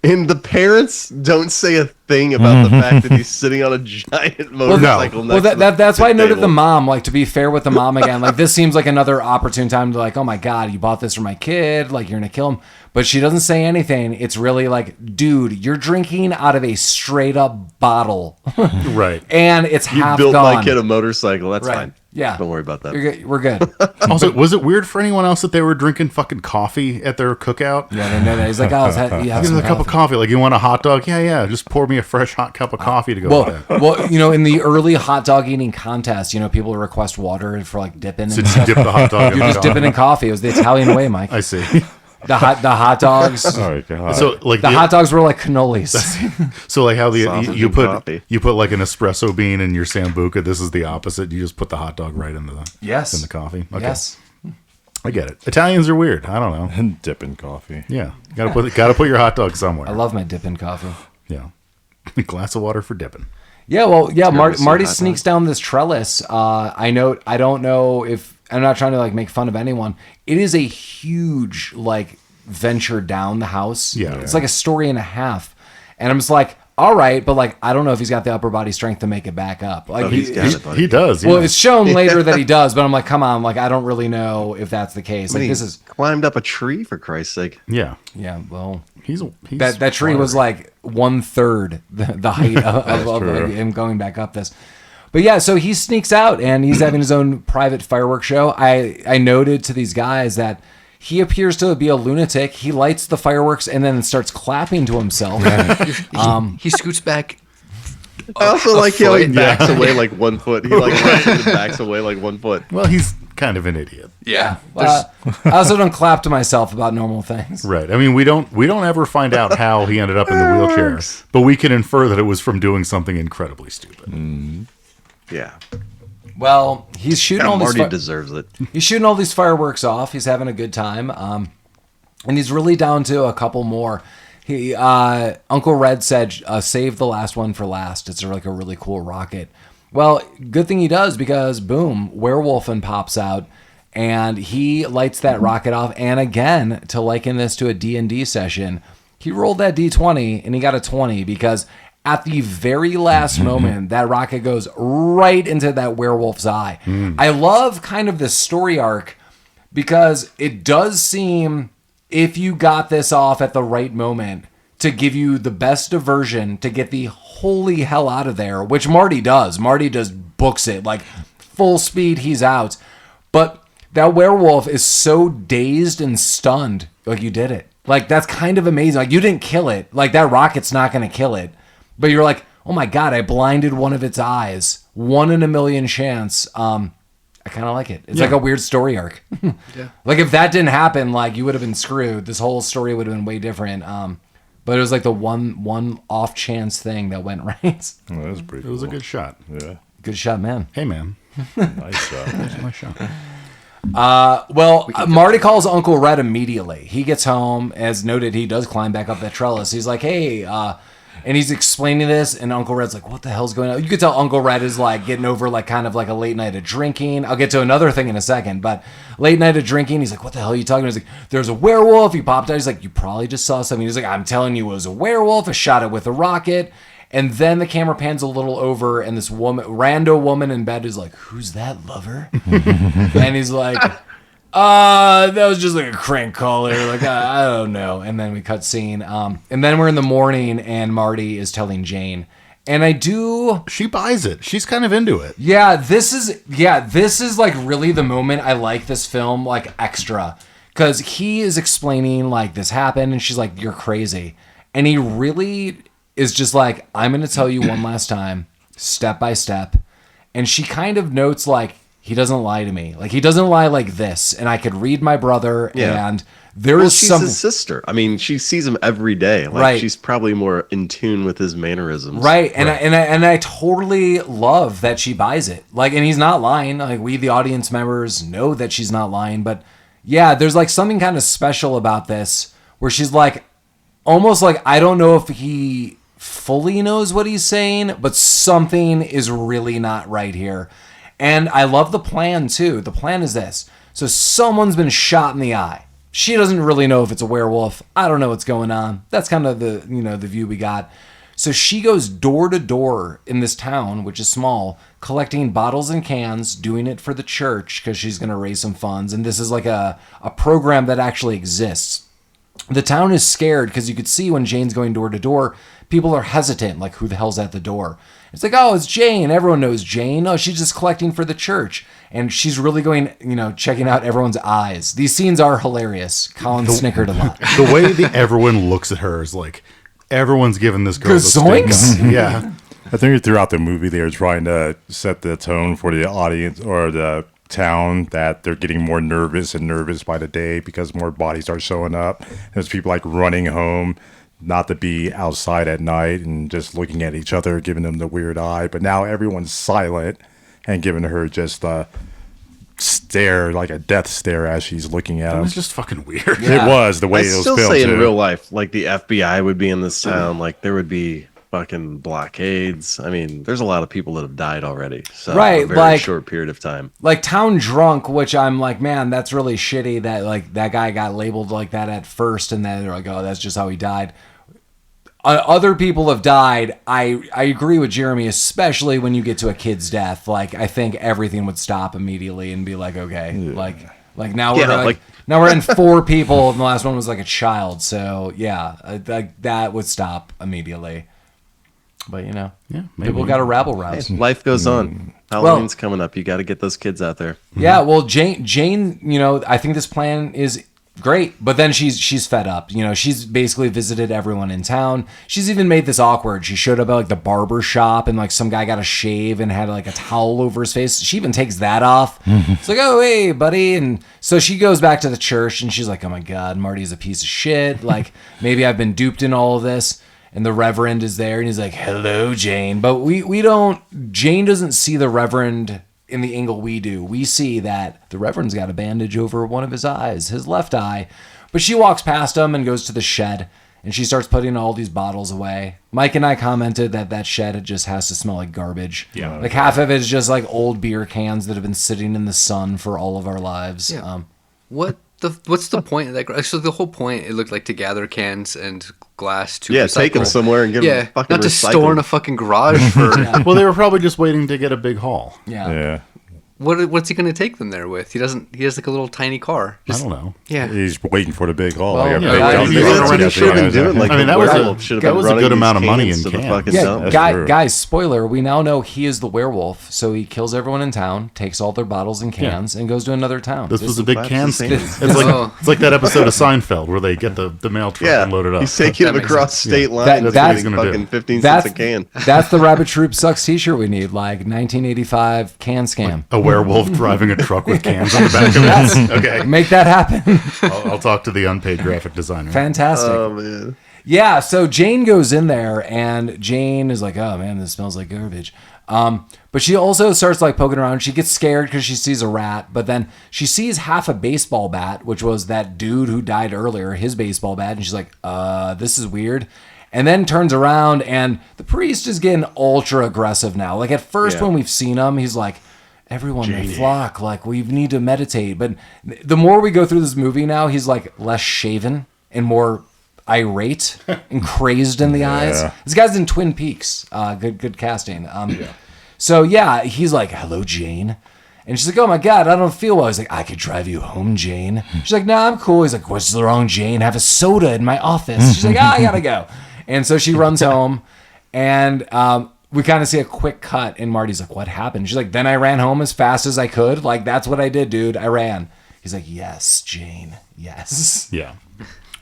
And the parents don't say a thing about the fact that he's sitting on a giant motorcycle. Well, that's why I noted the mom. Like, to be fair with the mom again, like this seems like another opportune time to like, oh my god, you bought this for my kid. Like, you're gonna kill him. But she doesn't say anything. It's really like, dude, you're drinking out of a straight up bottle, Right? And it's You half built gone. my kid a motorcycle. That's Right. fine. Yeah, Don't worry about that. You're good. We're good. Also, was it weird for anyone else that they were drinking fucking coffee at their cookout? Yeah, I didn't know that. He's like, oh, you have Give some me a cup of coffee. Like, you want a hot dog? Yeah. Just pour me a fresh hot cup of coffee to go with that. Well, you know, in the early hot dog eating contest, you know, people request water for like dipping and So stuff. dip the hot dog. You're just dipping in coffee. It was the Italian way, Mike. I see. The hot dogs. Oh god. So like The hot dogs were like cannolis. So like how Sausage you and put coffee. like an espresso bean in your sambuca. This is the opposite. You just put the hot dog right in the Yes. in the coffee. Okay. Yes. I get it. Italians are weird. I don't know. And dipping coffee. Yeah, gotta put your hot dog somewhere. I love my dip in coffee. Yeah, a glass of water for dipping. Yeah, well, yeah. see Marty hot sneaks down this trellis. I don't know if I'm not trying to like make fun of anyone. It is a huge like venture down the house. Yeah. It's like a story and a half, and I'm just like, all right, but like I don't know if he's got the upper body strength to make it back up. Like he's got it, buddy. He does. well, yeah. it's shown later that he does, but I'm like, come on, like I don't really know if that's the case. I mean, Like he this is climbed up a tree for Christ's sake. yeah. yeah, well. He's That tree was like 1/3 the height of him going back up this. But yeah, so he sneaks out and he's having his own private fireworks show. I noted to these guys that he appears to be a lunatic. He lights the fireworks and then starts clapping to himself. He scoots back. I also like how he foot. backs away like 1 foot. He like runs and backs away like 1 foot. Well, he's kind of an idiot. Yeah. I also don't clap to myself about normal things. Right. I mean, we don't ever find out how he ended up in the wheelchair, but we can infer that it was from doing something incredibly stupid. Yeah. Well, he's shooting all Marty these deserves it. he's shooting all these fireworks off. He's having a good time. And he's really down to a couple more. He Uncle Red said, save the last one for last. It's like a really cool rocket. Well, good thing he does because boom, werewolfing pops out and he lights that rocket off. And again, to liken this to a D&D session, he rolled that D20 and he got a 20 because at the very last moment, that rocket goes right into that werewolf's eye. I love kind of this story arc because it does seem, if you got this off at the right moment, to give you the best diversion to get the holy hell out of there, which Marty does. Marty just books it, like full speed, he's out. But that werewolf is so dazed and stunned, like you did it. Like that's kind of amazing. Like you didn't kill it. Like that rocket's not going to kill it. But you're like, oh my God, I blinded one of its eyes. 1 in a million chance. I kind of like it. It's like a weird story arc. Yeah. Like if that didn't happen, like you would have been screwed. This whole story would have been way different. But it was like the one off chance thing that went right. Oh, that was pretty It was a good shot. Yeah. Good shot, man. Hey, man. Nice shot. Nice shot. Well, Marty calls Uncle Red immediately. He gets home. As noted, he does climb back up that trellis. He's like, hey, and he's explaining this, and Uncle Red's like, what the hell's going on? You could tell Uncle Red is like getting over like kind of like a late night of drinking. I'll get to another thing in a second, but late night of drinking, he's like, what the hell are you talking about? He's like, there's a werewolf. He popped out. He's like, you probably just saw something. He's like, I'm telling you, it was a werewolf. I shot it with a rocket. And then the camera pans a little over, and this rando woman in bed is like, who's that, lover? And he's like, that was just like a crank caller. Like, I don't know. And then we cut scene. And then we're in the morning, and Marty is telling Jane. And She buys it. She's kind of into it. this is like really the moment I like this film, like extra. Because he is explaining, like, this happened, and she's like, you're crazy. And he really is just like, I'm going to tell you one last time, step by step. And she kind of notes, like, he doesn't lie to me. Like, he doesn't lie like this. And I could read my brother, and She's his sister. I mean, she sees him every day. Like, Right. she's probably more in tune with his mannerisms. Right. And I totally love that she buys it. Like, and he's not lying. Like, we, the audience members, know that she's not lying. But yeah, there's like something kind of special about this where she's like, almost like, I don't know if he fully knows what he's saying, but something is really not right here. And I love the plan too. The plan is this. So someone's been shot in the eye. She doesn't really know if it's a werewolf. I don't know what's going on. That's kind of the view we got. So she goes door to door in this town, which is small, collecting bottles and cans, doing it for the church because she's going to raise some funds. And this is like a program that actually exists. The town is scared because you could see when Jane's going door to door, people are hesitant, like, who the hell's at the door? It's like, oh, it's Jane. Everyone knows Jane. Oh, she's just collecting for the church. And she's really going, checking out everyone's eyes. These scenes are hilarious. Collin snickered a lot. The way everyone looks at her is like, everyone's giving this girl the zoinks? stink eye. Yeah. I think throughout the movie, they were trying to set the tone for the audience or the town that they're getting more nervous and nervous by the day because more bodies are showing up. There's people like running home, not to be outside at night and just looking at each other, giving them the weird eye. But now everyone's silent and giving her just a stare, like a death stare as she's looking at him. It was just fucking weird. Yeah. It was the way it was still filmed say too. in real life, like the FBI would be in this town, like there would be fucking blockades. I mean, there's a lot of people that have died already. So Right, a very like- short period of time. Like Town Drunk, which I'm like, man, that's really shitty that like that guy got labeled like that at first, and then they're like, oh, that's just how he died. Other people have died. I agree with Jeremy, especially when you get to a kid's death. Like, I think everything would stop immediately and be like, okay, like now we're now we're in 4 people, and the last one was like a child. So yeah, like that would stop immediately. But Yeah, people got to rabble rouse. Hey, life goes on. Halloween's coming up. You got to get those kids out there. Yeah, well, Jane, I think this plan is great, but then she's fed up. She's basically visited everyone in town. She's even made this awkward. She showed up at like the barber shop, and like some guy got a shave and had like a towel over his face. She even takes that off. It's like, oh, hey, buddy. And so she goes back to the church, and she's like, oh my God, Marty's a piece of shit. Like, maybe I've been duped in all of this. And the Reverend is there, and he's like, hello, Jane. But Jane doesn't see the Reverend in the angle we do. We see that the Reverend's got a bandage over one of his eyes, his left eye. But she walks past him and goes to the shed, and she starts putting all these bottles away. Mike and I commented that shed just has to smell like garbage. Yeah. Like half of it is just like old beer cans that have been sitting in the sun for all of our lives. Yeah. What's the point of that? So the whole point, it looked like to gather cans and glass to recycle. Take them somewhere and give them fucking not to recycled. store in a fucking garage for. Well, they were probably just waiting to get a big haul. Yeah. What's he going to take them there with? He has like a little tiny car. I don't know. Yeah. He's waiting for the big haul. Well, like yeah, everybody yeah, else. That's what he should have been doing. Like, I mean, the that was werewolf should have been a running good these amount of money cans in to the cans. fucking Yeah, dump. That's true. guys, spoiler, we now know he is the werewolf, so he kills everyone in town, takes all their bottles and cans, and goes to another town. This was a big can scene. This- It's like that episode of Seinfeld where they get the mail truck Yeah, and load it up. he's taking them across state lines. That's what he's fucking gonna do. 15 cents a can. That's the Rabbit Troop Sucks t-shirt we need, like 1985 can scam. A werewolf driving a truck with cans on the back of it. Okay. Make that happen. I'll talk to the unpaid graphic designer. Fantastic. Oh, man. Yeah, so Jane goes in there, and Jane is like, oh man, this smells like garbage. But she also starts like poking around. She gets scared because she sees a rat, but then she sees half a baseball bat, which was that dude who died earlier, his baseball bat, and she's like, this is weird. And then turns around, and the priest is getting ultra aggressive now. Like at first when we've seen him, he's like, everyone may flock, like we need to meditate. But the more we go through this movie now, he's like less shaven and more irate and crazed in the eyes. This guy's in Twin Peaks. Good casting. So yeah, he's like, hello, Jane. And she's like, oh my God, I don't feel well. He's like, I could drive you home, Jane. She's like, nah, I'm cool. He's like, what's wrong, Jane? Have a soda in my office. She's like, I gotta go. And so she runs home, and we kind of see a quick cut, and Marty's like, what happened? She's like, then I ran home as fast as I could. Like, that's what I did, dude. I ran. He's like, yes, Jane, yes. Yeah.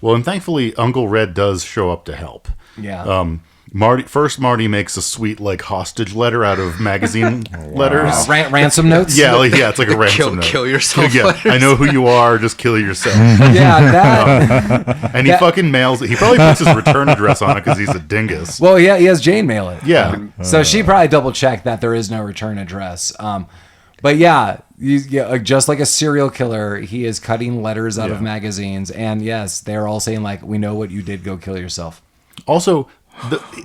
Well, and thankfully, Uncle Red does show up to help. Yeah. Marty makes a sweet like hostage letter out of magazine letters. Ransom notes? Yeah, it's like a ransom note. Kill yourself Yeah, letters. I know who you are. Just kill yourself. Yeah, that. And he fucking mails it. He probably puts his return address on it because he's a dingus. Well, yeah, he has Jane mail it. Yeah. So she probably double checked that there is no return address. But yeah, just like a serial killer, he is cutting letters out of magazines. And yes, they're all saying like, we know what you did. Go kill yourself. Also,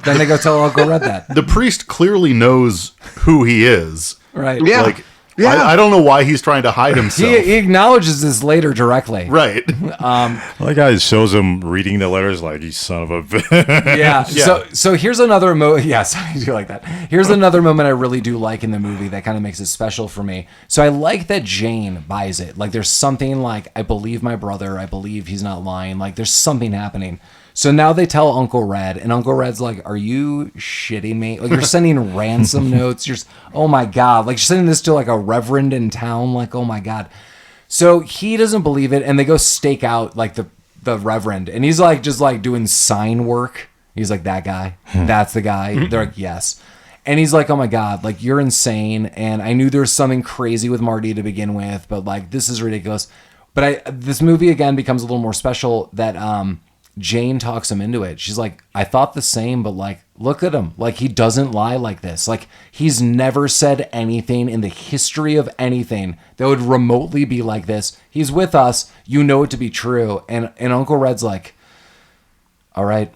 Then they go tell Uncle Red that. the priest clearly knows who he is. Right. Yeah. Like, Yeah. I don't know why he's trying to hide himself. He acknowledges this later directly. Right. That guy shows him reading the letters like, you son of a bitch. Yeah. So here's another Yes, I do like that. Here's another moment I really do like in the movie that kind of makes it special for me. So I like that Jane buys it. Like there's something like, I believe my brother. I believe he's not lying. Like there's something happening. So now they tell Uncle Red, and Uncle Red's like, "Are you shitting me? Like you're sending ransom notes? Oh my god! Like you're sending this to like a reverend in town? Like oh my god!" So he doesn't believe it, and they go stake out like the reverend, and he's like just like doing sign work. He's like, "That guy, that's the guy." They're like, "Yes," and he's like, "Oh my god! Like you're insane." And I knew there was something crazy with Marty to begin with, but like this is ridiculous. But this movie again becomes a little more special that Jane talks him into it. She's like, I thought the same, but like, look at him. Like, he doesn't lie like this. Like, he's never said anything in the history of anything that would remotely be like this. He's with us. You know it to be true. And Uncle Red's like, all right.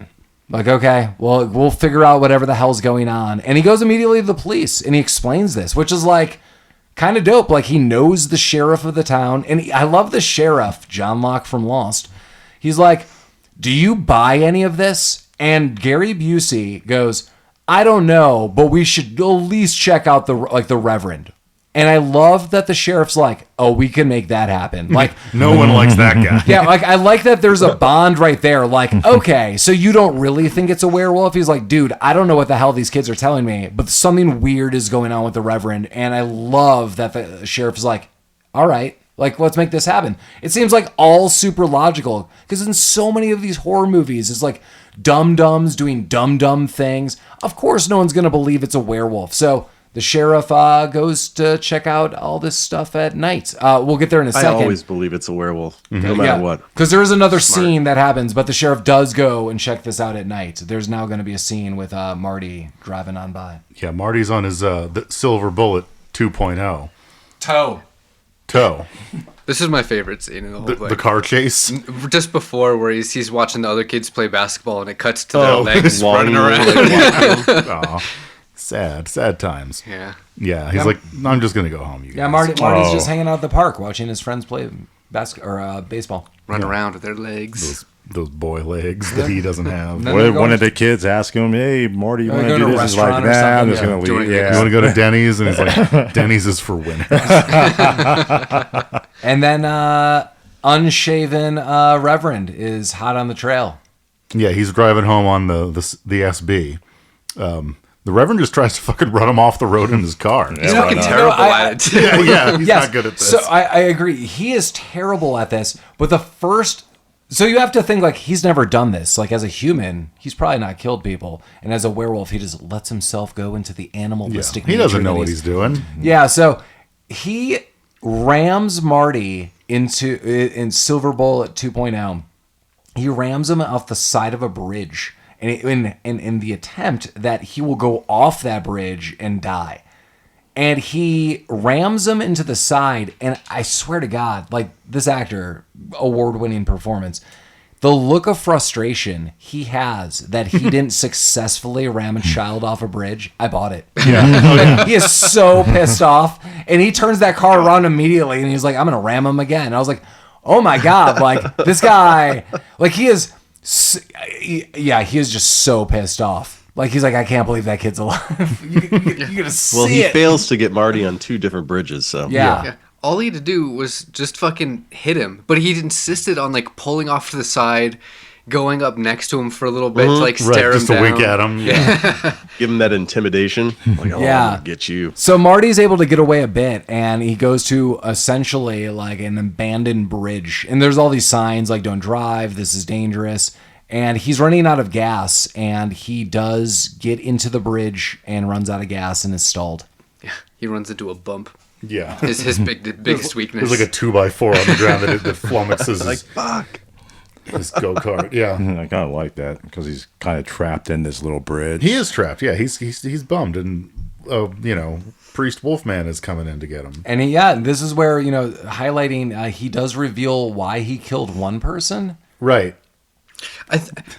Like, okay, well, we'll figure out whatever the hell's going on. And he goes immediately to the police and he explains this, which is like kind of dope. Like, he knows the sheriff of the town. And I love the sheriff, John Locke from Lost. He's like, do you buy any of this? And Gary Busey goes, I don't know, but we should at least check out the reverend. And I love that the sheriff's like, oh, we can make that happen. Like No one likes that guy. yeah, like I like that there's a bond right there. Like, okay, so you don't really think it's a werewolf? He's like, dude, I don't know what the hell these kids are telling me, but something weird is going on with the reverend. And I love that the sheriff's like, all right. Like, let's make this happen. It seems like all super logical because in so many of these horror movies, it's like dum-dums doing dumb things. Of course, no one's going to believe it's a werewolf. So the sheriff goes to check out all this stuff at night. We'll get there in a second. I always believe it's a werewolf, no matter what. Because there is another scene that happens, but the sheriff does go and check this out at night. There's now going to be a scene with Marty driving on by. Yeah, Marty's on his the Silver Bullet 2.0. Toe. This is my favorite scene in the whole thing. The car chase? Just before where he's watching the other kids play basketball and it cuts to their legs Long running around. Aw, sad times. Yeah. Yeah, he's like, I'm just going to go home, you guys. Yeah, Marty's just hanging out at the park watching his friends play baseball. Run around with their legs. Those boy legs that he doesn't have. One of the kids asked him, hey, Marty, you want to do this? He's like, restaurant or nah, I'm something? just going to leave. You want to go to Denny's? And he's like, Denny's is for winners. And then unshaven Reverend is hot on the trail. Yeah, he's driving home on the SB. The Reverend just tries to fucking run him off the road in his car. He's fucking terrible at it, too. Yeah, he's not good at this. So I agree. He is terrible at this. But so you have to think like he's never done this. Like as a human, he's probably not killed people. And as a werewolf, he just lets himself go into the animalistic He doesn't know nature what that he's doing. Yeah, so he rams Marty in Silver Bullet 2.0. He rams him off the side of a bridge. And in the attempt that he will go off that bridge and die. And he rams him into the side. And I swear to God, like this actor, award-winning performance, the look of frustration he has that he didn't successfully ram a child off a bridge, I bought it. Yeah. He is so pissed off. And he turns that car around immediately and he's like, I'm going to ram him again. And I was like, oh my God, like this guy, like he is just so pissed off. Like he's like, I can't believe that kid's alive. You're gonna see Well, he it. fails to get Marty on 2 different bridges, so Yeah. All he had to do was just fucking hit him. But he insisted on like pulling off to the side, going up next to him for a little bit to like stare him just to down. wink at him. Yeah. give him that intimidation. Like, oh, Yeah. I'm gonna get you. So Marty's able to get away a bit, and he goes to essentially like an abandoned bridge. And there's all these signs like "Don't drive. This is dangerous." And he's running out of gas, and he does get into the bridge and runs out of gas and is stalled. Yeah, he runs into a bump. Yeah. Is his biggest weakness. There's like a 2x4 on the ground that flummoxes Like, fuck. his go-kart. Yeah. I kind of like that because he's kind of trapped in this little bridge. He is trapped. Yeah, he's bummed. And, Priest Wolfman is coming in to get him. And this is where, highlighting, he does reveal why he killed one person. Right.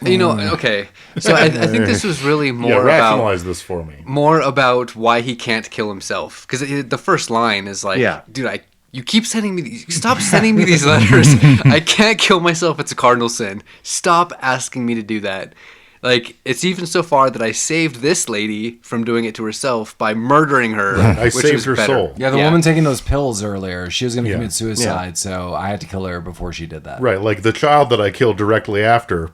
Okay. So I think this was really more rationalize this for me. More about why he can't kill himself. Because the first line is like, dude, you keep sending me these. Stop sending me these letters. I can't kill myself. It's a cardinal sin. Stop asking me to do that. Like, it's even so far that I saved this lady from doing it to herself by murdering her. I saved her soul. Yeah, the woman taking those pills earlier, she was going to commit suicide, so I had to kill her before she did that. Right, like the child that I killed directly after.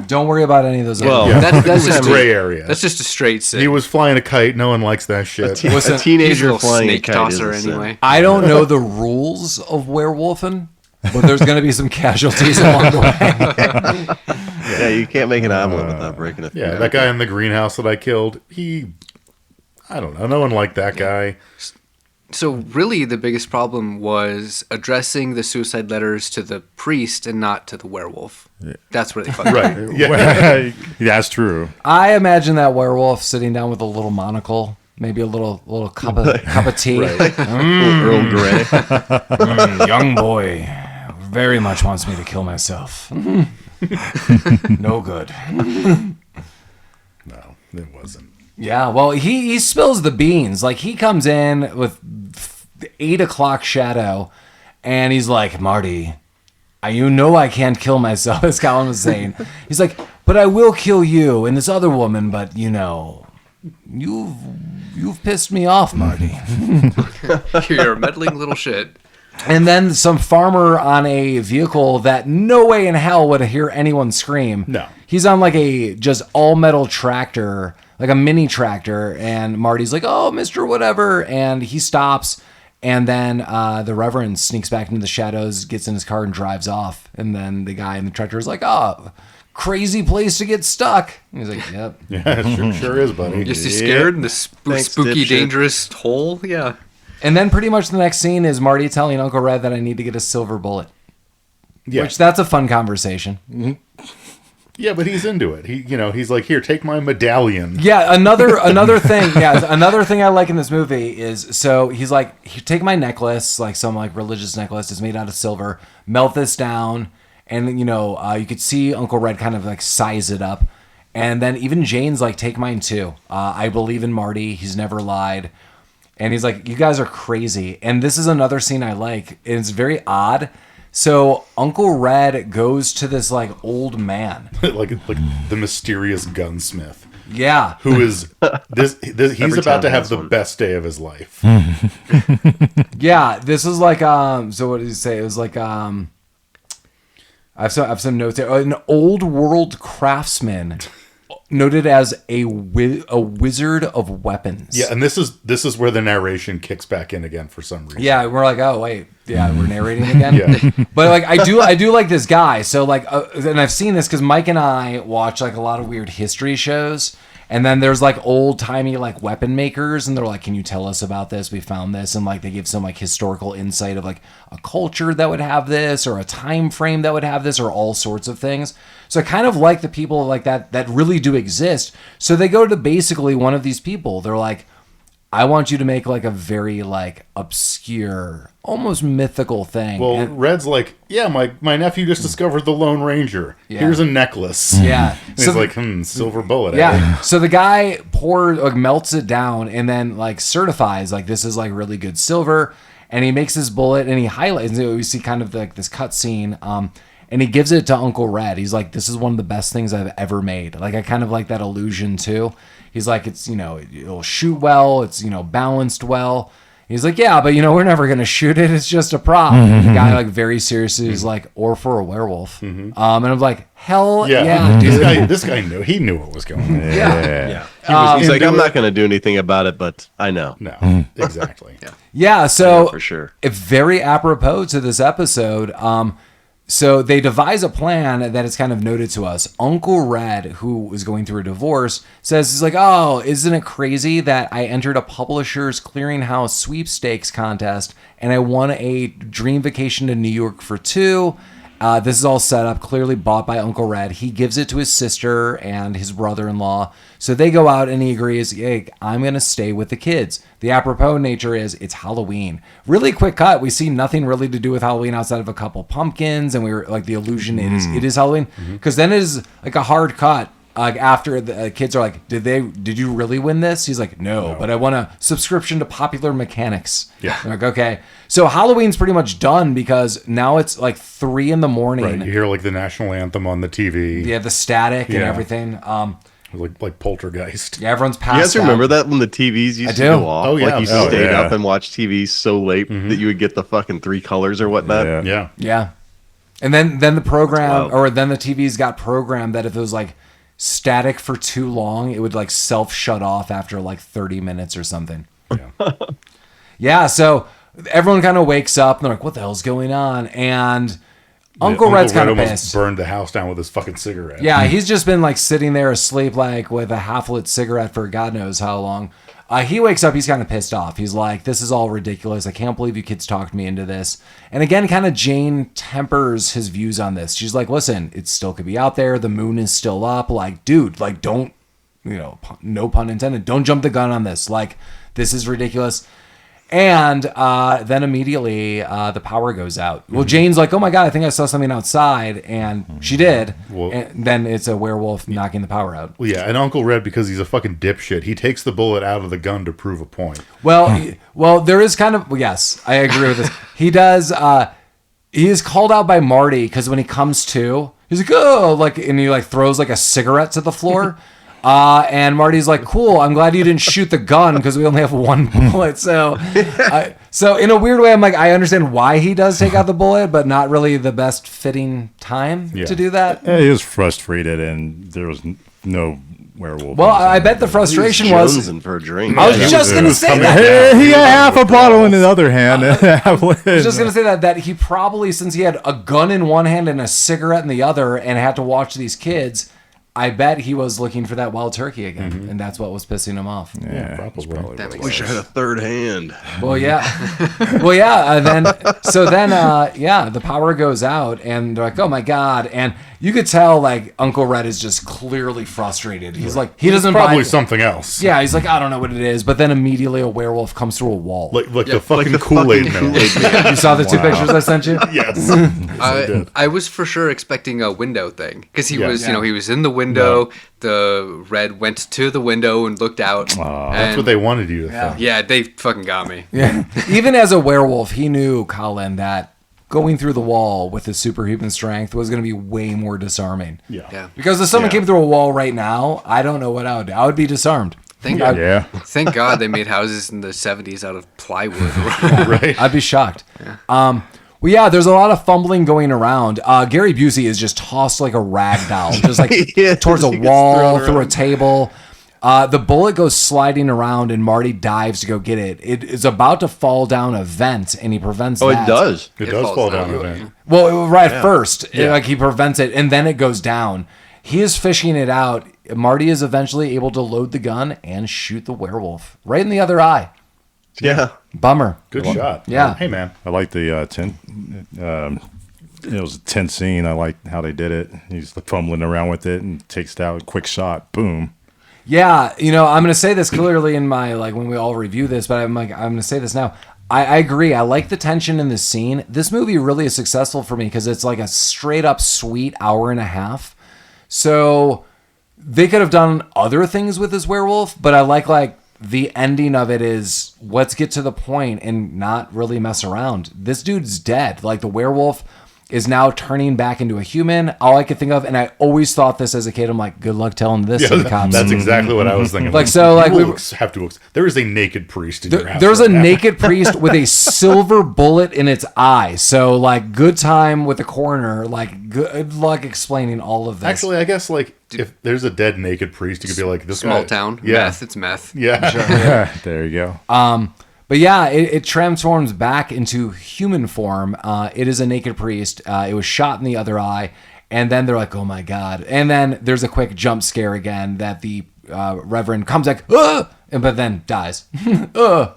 Don't worry about any of those. That's just gray area. That's just a straight sin. He was flying a kite. No one likes that shit. A teenager flying a snake kite tosser is a sin. anyway. I don't know the rules of werewolfing, but there's going to be some casualties along the way. Yeah, you can't make an omelet without breaking a few. Yeah, that guy in the greenhouse that I killed, I don't know. No one liked that guy. So really the biggest problem was addressing the suicide letters to the priest and not to the werewolf. Yeah. That's where they fucked up. Right. Yeah. That's true. I imagine that werewolf sitting down with a little monocle, maybe a little cup of tea. Earl Grey. Young boy very much wants me to kill myself. No good. No, it wasn't. Yeah, well, he spills the beans. Like, he comes in with 8 o'clock shadow, and he's like, Marty, you know I can't kill myself, as Collin was saying. He's like, but I will kill you and this other woman, but, you've pissed me off, Marty. You're a meddling little shit. And then some farmer on a vehicle that no way in hell would hear anyone scream. No. He's on like a just all metal tractor, like a mini tractor. And Marty's like, oh, Mr. Whatever. And he stops. And then the Reverend sneaks back into the shadows, gets in his car and drives off. And then the guy in the tractor is like, oh, crazy place to get stuck. And he's like, yep. Yeah, sure is, buddy. Just scared in the spooky, dangerous hole? Yeah. And then pretty much the next scene is Marty telling Uncle Red that I need to get a silver bullet. Yeah. Which, that's a fun conversation. Mm-hmm. Yeah, but he's into it. He's like, here, take my medallion. Yeah, another thing. Yeah, another thing I like in this movie is, so he's like, take my necklace, like some like religious necklace. It's made out of silver. Melt this down, and you could see Uncle Red kind of like size it up, and then even Jane's like, take mine too. I believe in Marty. He's never lied. And he's like, you guys are crazy. And this is another scene I like. It's very odd. So Uncle Red goes to this like old man. like the mysterious gunsmith. Yeah. Who is this he's about to have the best day of his life. Yeah, this is like so what did he say? It was like I have some notes here. An old world craftsman noted as a wizard of weapons. Yeah, and this is where the narration kicks back in again for some reason. Yeah, we're like, oh wait, yeah, we're narrating again. Yeah. But like, I do like this guy. So like, and I've seen this because Mike and I watch like a lot of weird history shows. And then there's like old timey like weapon makers, and they're like, "Can you tell us about this? We found this," and like they give some like historical insight of like a culture that would have this, or a time frame that would have this, or all sorts of things. So I kind of like the people like that really do exist. So they go to basically one of these people. They're like, I want you to make like a very like obscure, almost mythical thing. Well, Red's like, yeah, my nephew just discovered the Lone Ranger. Yeah. Here's a necklace. Yeah. And he's like, silver bullet. Yeah. So the guy melts it down and then like certifies like this is like really good silver. And he makes this bullet and he highlights it. We see kind of like this cut scene. And he gives it to Uncle Red. He's like, this is one of the best things I've ever made. Like, I kind of like that illusion too. He's like, it's, it'll shoot well. It's, balanced well. He's like, yeah, but we're never going to shoot it. It's just a prop. The guy like very seriously is like, or for a werewolf. And I'm like, hell yeah, dude. This guy knew. He knew what was going on. Yeah. He's like, I'm not going to do anything about it, but I know. No, exactly. Yeah. So for sure. It's very apropos to this episode. So they devise a plan that is kind of noted to us. Uncle Red, who is going through a divorce, says, he's like, oh, isn't it crazy that I entered a Publishers Clearinghouse sweepstakes contest and I won a dream vacation to New York for 2 This is all set up, clearly bought by Uncle Red. He gives it to his sister and his brother-in-law. So they go out and he agrees, hey, I'm going to stay with the kids. The apropos nature is it's Halloween. Really quick cut. We see nothing really to do with Halloween outside of a couple pumpkins. And we were like, the illusion it is Halloween. Because then it is like a hard cut. After the kids are like, did you really win this? He's like, no, but I want a subscription to Popular Mechanics. Yeah. I'm like, okay. So Halloween's pretty much done because now it's like 3 a.m. Right. You hear like the national anthem on the TV. Yeah, the static and everything. Like Poltergeist. Yeah, everyone's passed You guys remember that when the TVs used to go off? Oh, yeah. Like you stayed up and watched TV so late that you would get the fucking 3 colors or whatnot. Yeah. Yeah. And then the program, or then the TVs got programmed that if it was like static for too long, it would like self shut off after like 30 minutes or something. Yeah. Yeah, so everyone kind of wakes up and they're like, what the hell's going on? And Uncle Red's kind of pissed. Burned the house down with his fucking cigarette. Yeah, he's just been like sitting there asleep, like with a half-lit cigarette for God knows how long. He wakes up, he's kind of pissed off. He's like, this is all ridiculous. I can't believe you kids talked me into this. And again, kind of Jane tempers his views on this. She's like, listen, it still could be out there. The moon is still up. Like, dude, like, don't, no pun intended. Don't jump the gun on this. Like, this is ridiculous. And then immediately the power goes out. Well, Jane's like, oh my God, I think I saw something outside. And she did. Well, and then it's a werewolf knocking the power out. Well, yeah, and Uncle Red, because he's a fucking dipshit, he takes the bullet out of the gun to prove a point. Well, there is kind of, yes, I agree with this. He does, he is called out by Marty because when he comes to, he's like, oh, like, and he like throws like a cigarette to the floor. And Marty's like, cool, I'm glad you didn't shoot the gun because we only have 1 bullet. So in a weird way, I'm like, I understand why he does take out the bullet, but not really the best fitting time to do that. Yeah, he was frustrated and there was no werewolf. Well, I bet the frustration was jonesing for a drink. I was just going to say that. He had half a bottle in the other hand. I was just going to say that he probably, since he had a gun in one hand and a cigarette in the other and had to watch these kids, I bet he was looking for that wild turkey again, and that's what was pissing him off. Yeah, probably. That makes Wish I sense. had a third hand. Well, yeah. The power goes out, and they're like, oh my God. And you could tell, like, Uncle Red is just clearly frustrated. He's like, he doesn't buy Probably something else. Yeah, he's like, I don't know what it is. But then immediately a werewolf comes through a wall. Like the fucking Kool-Aid man. You saw the 2 pictures I sent you? Yes. I was for sure expecting a window thing because he was, he was in the window. The red went to the window and looked out. That's what they wanted you to think. Yeah, they fucking got me. Yeah. Even as a werewolf, he knew, Collin, that going through the wall with his superhuman strength was going to be way more disarming. Yeah. Because if someone came through a wall right now, I don't know what I would do. I would be disarmed. Thank God they made houses in the 70s out of plywood. Right. I'd be shocked. There's a lot of fumbling going around. Gary Busey is just tossed like a rag doll, just like towards a wall, through a table. The bullet goes sliding around, and Marty dives to go get it. It is about to fall down a vent, and he prevents that. It does. It does fall down a vent. Well, right at first. Like he prevents it, and then it goes down. He is fishing it out. Marty is eventually able to load the gun and shoot the werewolf right in the other eye. Yeah. Bummer. Good shot. Yeah. Hey, man. I like the it was a tense scene. I like how they did it. He's fumbling around with it and takes it out. Quick shot. Boom. Yeah, I'm going to say this clearly in my, like, when we all review this, but I'm going to say this now. I agree. I like the tension in this scene. This movie really is successful for me because it's like a straight up sweet hour and a half. So they could have done other things with this werewolf, but I like the ending of it is let's get to the point and not really mess around. This dude's dead. Like the werewolf is now turning back into a human. All I could think of, and I always thought this as a kid, I'm like, good luck telling this to the cops. That's exactly what I was thinking. There is a naked priest in your house. There's a naked priest with a silver bullet in its eye. So, like, good time with the coroner. Like, good luck explaining all of this. Actually, I guess, like, if there's a dead naked priest, you could be like, this Small guy, town. Yeah. Meth. It's meth. Yeah. Sure. There you go. But yeah, it transforms back into human form. It is a naked priest. It was shot in the other eye. And then they're like, oh my God. And then there's a quick jump scare again that the Reverend comes like, but then dies. That's my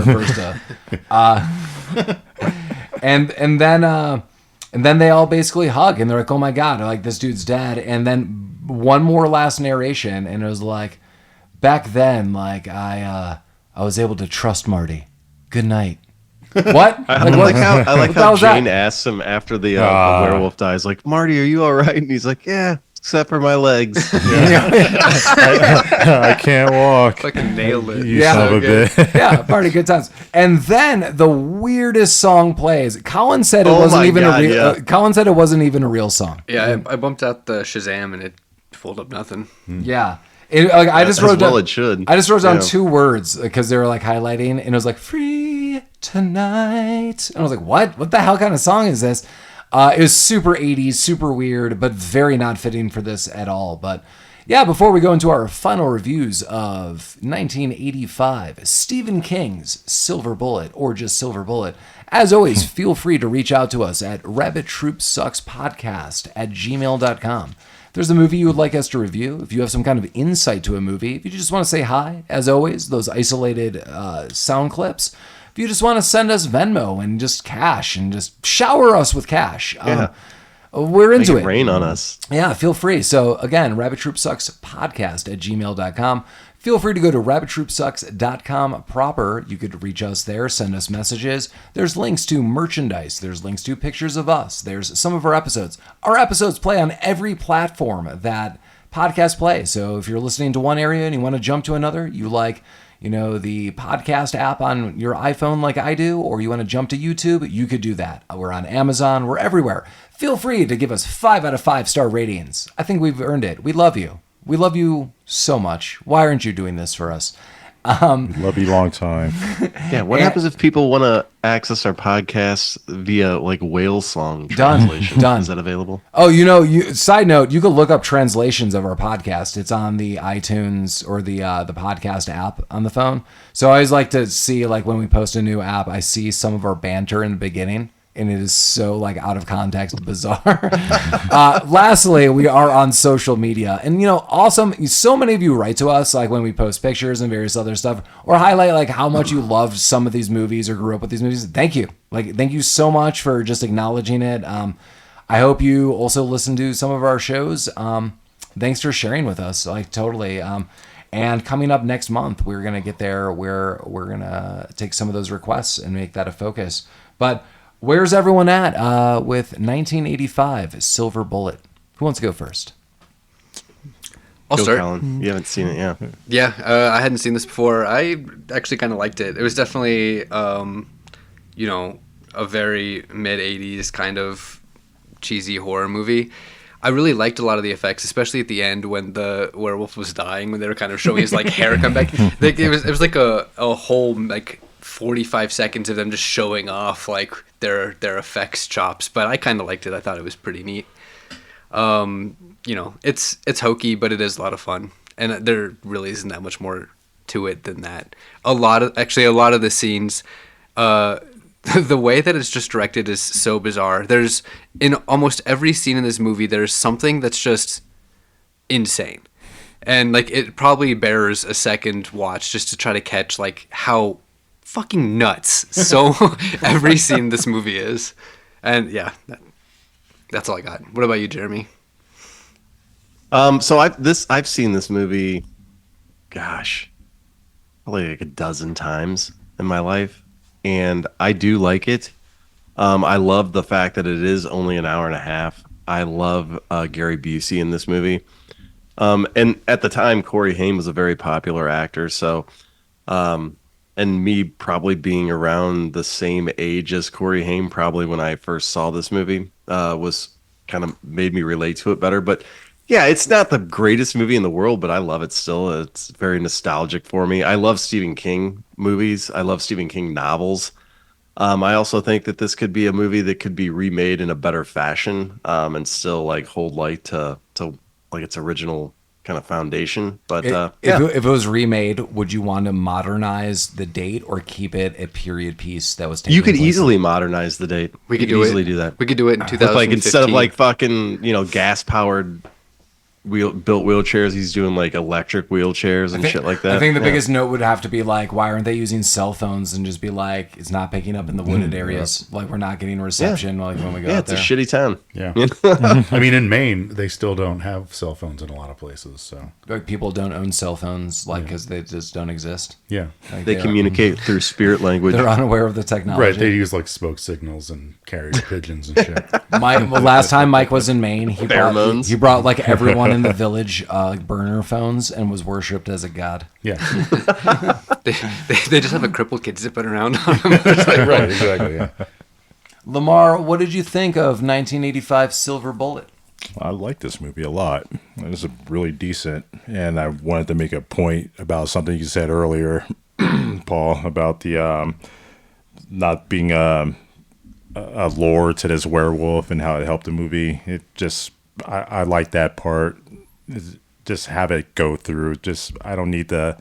first. And then they all basically hug and they're like, oh my God, like this dude's dead. And then one more last narration, and it was like, back then, like I was able to trust Marty. Good night. What? I like how Jane asks him after the werewolf dies, like, Marty, are you all right? And he's like, yeah, except for my legs. I can't walk. Fucking nailed it. You son of a bitch. Yeah, Marty, good times. And then the weirdest song plays. Colin said it wasn't even a real. Colin said it wasn't even a real song. Yeah, I bumped out the Shazam and it pulled up nothing. Yeah. I just wrote down. It should. I just wrote down 2 words because they were like highlighting, and it was like "free tonight," and I was like, "What? What the hell kind of song is this?" It was super 80s, super weird, but very not fitting for this at all. But yeah, before we go into our final reviews of 1985, Stephen King's Silver Bullet, or just Silver Bullet, as always, feel free to reach out to us at rabbittroopsuckspodcast@gmail.com. If there's a movie you would like us to review, if you have some kind of insight to a movie, if you just want to say hi, as always, those isolated sound clips, if you just want to send us Venmo and just cash and just shower us with cash, we're into it. Rain on us. Yeah, feel free. So again, rabbittroopsuckspodcast@gmail.com. Feel free to go to rabbittroopsucks.com proper. You could reach us there, send us messages. There's links to merchandise. There's links to pictures of us. There's some of our episodes. Our episodes play on every platform that podcasts play. So if you're listening to one area and you want to jump to another, you like, the podcast app on your iPhone like I do, or you want to jump to YouTube, you could do that. We're on Amazon. We're everywhere. Feel free to give us 5 out of 5 star ratings. I think we've earned it. We love you. We love you so much. Why aren't you doing this for us? Love you long time. Yeah, what happens if people want to access our podcast via like whale song Done. translation? Done. Is that available? Oh, side note, you could look up translations of our podcast. It's on the iTunes or the podcast app on the phone. So I always like to see, like, when we post a new app, I see some of our banter in the beginning. And it is so, like, out of context, bizarre. Lastly, we are on social media. And, awesome. So many of you write to us, like, when we post pictures and various other stuff, or highlight, like, how much you loved some of these movies or grew up with these movies. Thank you. Like, thank you so much for just acknowledging it. I hope you also listen to some of our shows. Thanks for sharing with us. Like, totally. And coming up next month, we're going to get there where we're going to take some of those requests and make that a focus. But where's everyone at with 1985 Silver Bullet? Who wants to go first? I'll start. Collin. You haven't seen it, yeah. Yeah, I hadn't seen this before. I actually kind of liked it. It was definitely, a very mid-'80s kind of cheesy horror movie. I really liked a lot of the effects, especially at the end when the werewolf was dying, when they were kind of showing his like hair come back. Like, it was like a whole like 45 seconds of them just showing off like their effects chops, but I kind of liked it. I thought it was pretty neat. It's hokey, but it is a lot of fun, and there really isn't that much more to it than that. A lot of the scenes, the way that it's just directed is so bizarre. There's, in almost every scene in this movie, there's something that's just insane, and like it probably bears a second watch just to try to catch like how fucking nuts so every scene in this movie is. And yeah, that's all I got. What about you, Jeremy? So I've seen this movie, gosh, probably like a dozen times in my life, and I do like it. I love the fact that it is only an hour and a half. I love Gary Busey in this movie, and at the time, Corey Haim was a very popular actor. So, and me probably being around the same age as Corey Haim, probably when I first saw this movie, was kind of made me relate to it better. But yeah, it's not the greatest movie in the world, but I love it still. It's very nostalgic for me. I love Stephen King movies. I love Stephen King novels. I also think that this could be a movie that could be remade in a better fashion, and still like hold light to like its original kind of foundation. But if it was remade, would you want to modernize the date or keep it a period piece that was taken you could place easily modernize the date. We could easily do that. We could do it in 2015. Like instead of like fucking gas powered built wheelchairs. He's doing like electric wheelchairs and shit like that. I think the biggest note would have to be like, why aren't they using cell phones and just be like, it's not picking up in the wooded areas. Like we're not getting reception like when we go out it's there. a shitty town. Yeah. I mean, in Maine, they still don't have cell phones in a lot of places. So Like people don't own cell phones like because they just don't exist. yeah. Like, They communicate through spirit language. They're unaware of the technology. Right. They use like smoke signals and carrier pigeons and shit. Last time Mike was in Maine, he Pheromones. brought like everyone in the village like burner phones and was worshipped as a god. Yeah. They just have a crippled kid zipping around on them. Right. Exactly. Yeah. Lamar, what did you think of 1985 Silver Bullet? I like this movie a lot. It was really decent, and I wanted to make a point about something you said earlier, Paul, about the not being a lore to this werewolf and how it helped the movie. It just I like that part. Just have it go through. Just I don't need to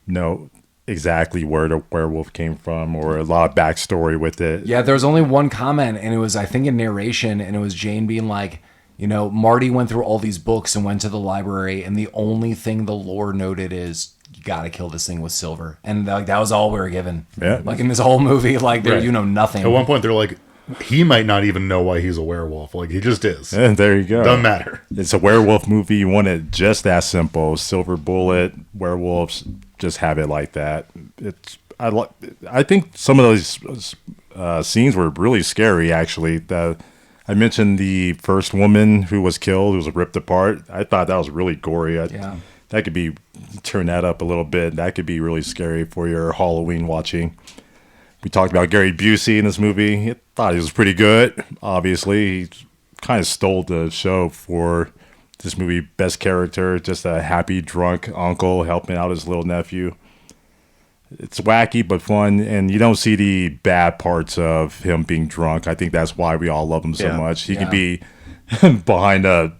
know exactly where the werewolf came from or a lot of backstory with it. Yeah, there was only one comment, and it was, I think, a narration, and it was Jane being like, you know, Marty went through all these books and went to the library, and the only thing the lore noted is you got to kill this thing with silver, and like that was all we were given. Yeah. Like in this whole movie, like there Right. you know nothing. At one point, they're like, he might not even know why he's a werewolf. Like he just is. And there you go. Doesn't matter. It's a werewolf movie. You want it just that simple. Silver bullet, werewolves. Just have it like that. I think some of those scenes were really scary. Actually, I mentioned the first woman who was killed, who was ripped apart. I thought that was really gory. Yeah. That could be turn that up a little bit. That could be really scary for your Halloween watching. We talked about Gary Busey in this movie. I thought he was pretty good. Obviously, he kind of stole the show for this movie. Best character, just a happy drunk uncle helping out his little nephew. It's wacky but fun, and you don't see the bad parts of him being drunk. I think that's why we all love him so much. He could be behind a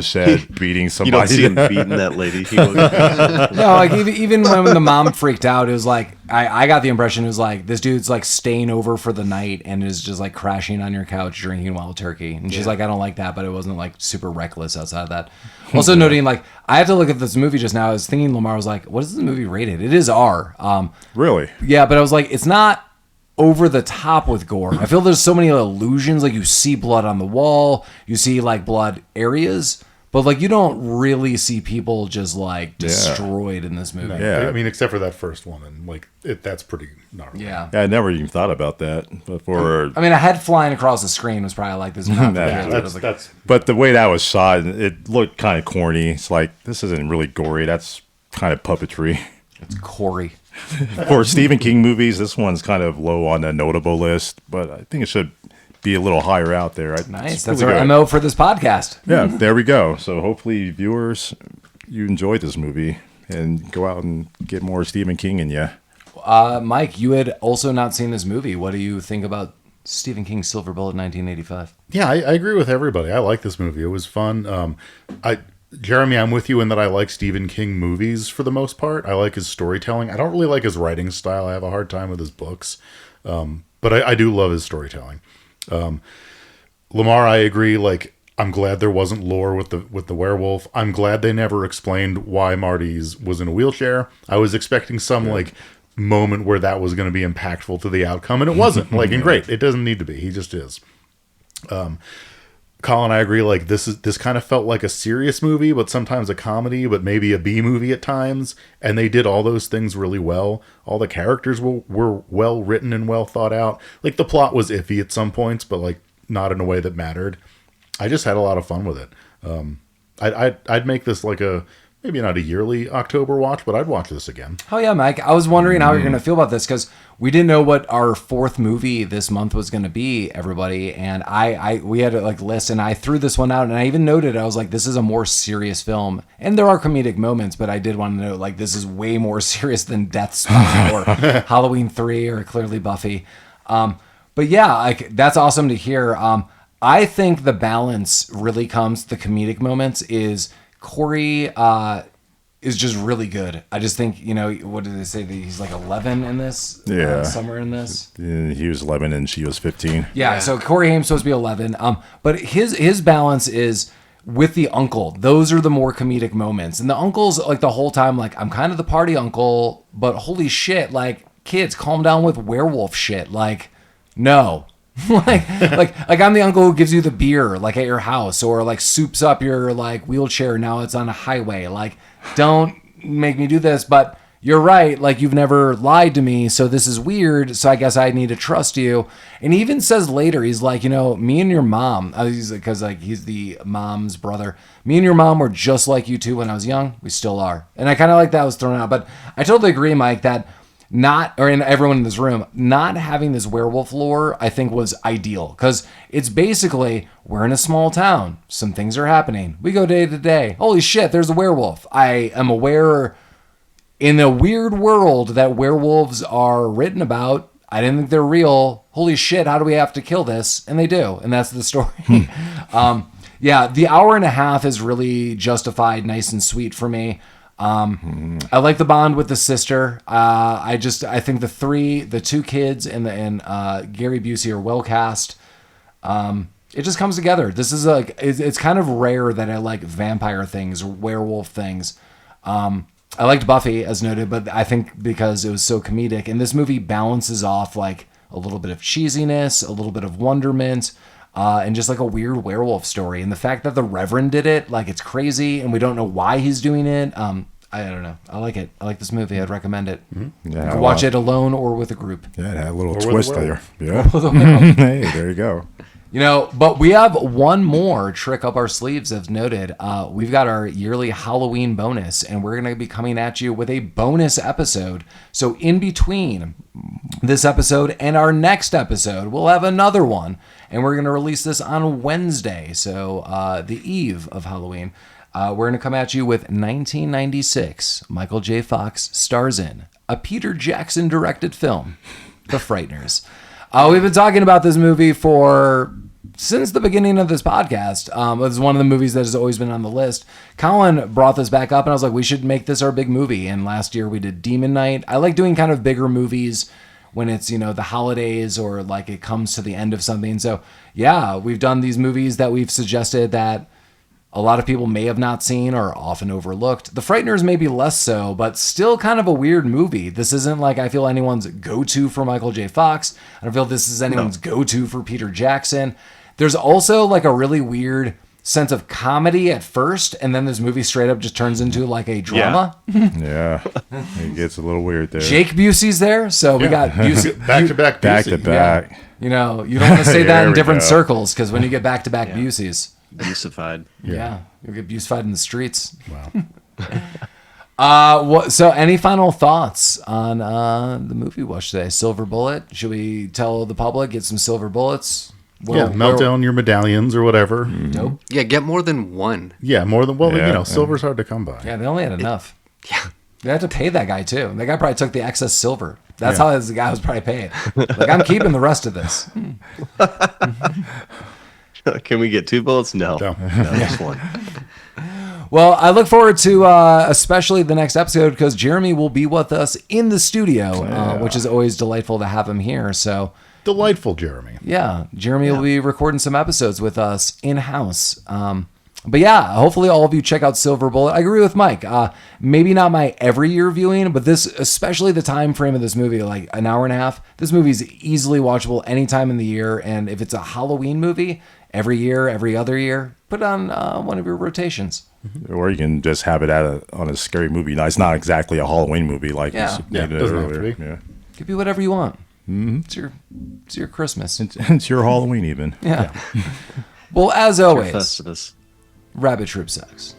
shed beating somebody. You don't see him beating that lady. He was, No, like even when the mom freaked out, it was like I got the impression it was like this dude's like staying over for the night and is just like crashing on your couch drinking wild turkey, and she's like, I don't like that, but it wasn't like super reckless outside of that. Also noting, like, I had to look at this movie just now. I was thinking Lamar was like, what is this movie rated? It is R. Really? Yeah, but I was like, it's not over the top with gore. I feel there's so many illusions. Like you see blood on the wall, you see like blood areas, but like you don't really see people just like destroyed in this movie. Yeah. I mean, except for that first woman. Like that's pretty gnarly. Yeah. I never even thought about that before. I mean, a head flying across the screen was probably like this. That's But the way that was shot, it looked kind of corny. It's like, this isn't really gory. That's kind of puppetry. It's Corey. For Stephen King movies, this one's kind of low on the notable list, but I think it should be a little higher out there. Nice. It's That's really our good. MO for this podcast. Yeah, there we go. So hopefully, viewers, you enjoyed this movie and go out and get more Stephen King in you. Mike, you had also not seen this movie. What do you think about Stephen King's Silver Bullet 1985? Yeah, I agree with everybody. I like this movie. It was fun. Jeremy, I'm with you in that I like Stephen King movies for the most part. I like his storytelling. I don't really like his writing style. I have a hard time with his books. But I do love his storytelling. Lamar, I agree. Like, I'm glad there wasn't lore with the werewolf. I'm glad they never explained why Marty's was in a wheelchair. I was expecting some like moment where that was going to be impactful to the outcome, and it wasn't. Like, and great, it doesn't need to be. He just is. Collin, I agree. Like this kind of felt like a serious movie, but sometimes a comedy, but maybe a B movie at times. And they did all those things really well. All the characters were well written and well thought out. Like the plot was iffy at some points, but like not in a way that mattered. I just had a lot of fun with it. I'd make this like maybe not a yearly October watch, but I'd watch this again. Oh yeah, Mike. I was wondering how you're going to feel about this because we didn't know what our fourth movie this month was going to be, everybody. And we had to like list, and I threw this one out, and I even noted, I was like, this is a more serious film. And there are comedic moments, but I did want to note, like, this is way more serious than Death Spot or Halloween 3 or clearly Buffy. But yeah, like that's awesome to hear. I think the balance really comes, the comedic moments is Corey is just really good. I just think, what did they say? That he's like 11 in this? Yeah. Somewhere in this? He was 11 and she was 15. Yeah, so Corey Haim's supposed to be 11. But his balance is with the uncle. Those are the more comedic moments. And the uncle's like the whole time, like, I'm kind of the party uncle, but holy shit, like, kids, calm down with werewolf shit. Like, no. like I'm the uncle who gives you the beer, like, at your house, or like soups up your like wheelchair. Now it's on a highway. Like, don't make me do this. But you're right. Like, you've never lied to me. So this is weird. So I guess I need to trust you. And he even says later, he's like, you know, me and your mom, because like he's the mom's brother. Me and your mom were just like you two when I was young. We still are. And I kind of like that was thrown out. But I totally agree, Mike, that in everyone in this room, not having this werewolf lore, I think, was ideal. Because it's basically, we're in a small town. Some things are happening. We go day to day. Holy shit, there's a werewolf. I am aware in a weird world that werewolves are written about. I didn't think they're real. Holy shit, how do we have to kill this? And they do. And that's the story. Yeah, the hour and a half is really justified, nice and sweet for me. I like the bond with the sister. I think the two kids and Gary Busey are well cast. It just comes together. This is like, it's kind of rare that I like vampire things or werewolf things. I liked Buffy, as noted, but I think because it was so comedic, and this movie balances off like a little bit of cheesiness, a little bit of wonderment, and just like a weird werewolf story. And the fact that the Reverend did it, like, it's crazy, and we don't know why he's doing it. I don't know. I like it. I like this movie. I'd recommend it. Mm-hmm. Yeah, you can watch it alone or with a group. Yeah, it had a little twist there. Yeah. Hey, there you go. You know, but we have one more trick up our sleeves, as noted. We've got our yearly Halloween bonus, and we're going to be coming at you with a bonus episode. So in between this episode and our next episode, we'll have another one, and we're going to release this on Wednesday, so the eve of Halloween. We're going to come at you with 1996, Michael J. Fox stars in, a Peter Jackson-directed film, The Frighteners. We've been talking about this movie since the beginning of this podcast. It's one of the movies that has always been on the list. Collin brought this back up, and I was like, we should make this our big movie. And last year we did Demon Night. I like doing kind of bigger movies when it's, you know, the holidays or like it comes to the end of something. So yeah, we've done these movies that we've suggested that a lot of people may have not seen or often overlooked. The Frighteners maybe less so, but still kind of a weird movie. This isn't like I feel anyone's go-to for Michael J. Fox. I don't feel this is anyone's go-to for Peter Jackson. There's also like a really weird sense of comedy at first, and then this movie straight up just turns into like a drama. Yeah. It gets a little weird there. Jake Busey's there, so we got Busey. back to back. Back to back. Yeah. You know, you don't want to say that in different circles, because when you get back to back Buseys. Busified. Yeah, you'll get Busified in the streets. Wow. So any final thoughts on the movie we watched today? Silver Bullet? Should we tell the public, get some silver bullets? Melt down your medallions or whatever. Dope. Yeah, get more than one. Yeah, more than, silver's hard to come by. Yeah, they only had enough. Yeah. They had to pay that guy too. That guy probably took the excess silver. That's how the guy was probably paid. Like, I'm keeping the rest of this. Can we get 2 bullets? No, just one. Well, I look forward to especially the next episode, because Jeremy will be with us in the studio, which is always delightful to have him here. So delightful, Jeremy. Yeah, Jeremy will be recording some episodes with us in-house. But yeah, hopefully all of you check out Silver Bullet. I agree with Mike. Maybe not my every year viewing, but this, especially the time frame of this movie, like an hour and a half, this movie is easily watchable any time in the year. And if it's a Halloween movie, every year, every other year, put it on one of your rotations. Or you can just have it on a scary movie night. It's not exactly a Halloween movie like you it doesn't have to be. Yeah. Could be whatever you want. Mm-hmm. It's your Christmas. It's your Halloween even. Yeah. Well, as always, Festivus. Rabbit Troop sucks.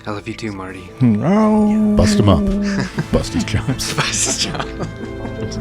I love you too, Marty. Oh. Bust him up. Bust his chops. Bust his chops.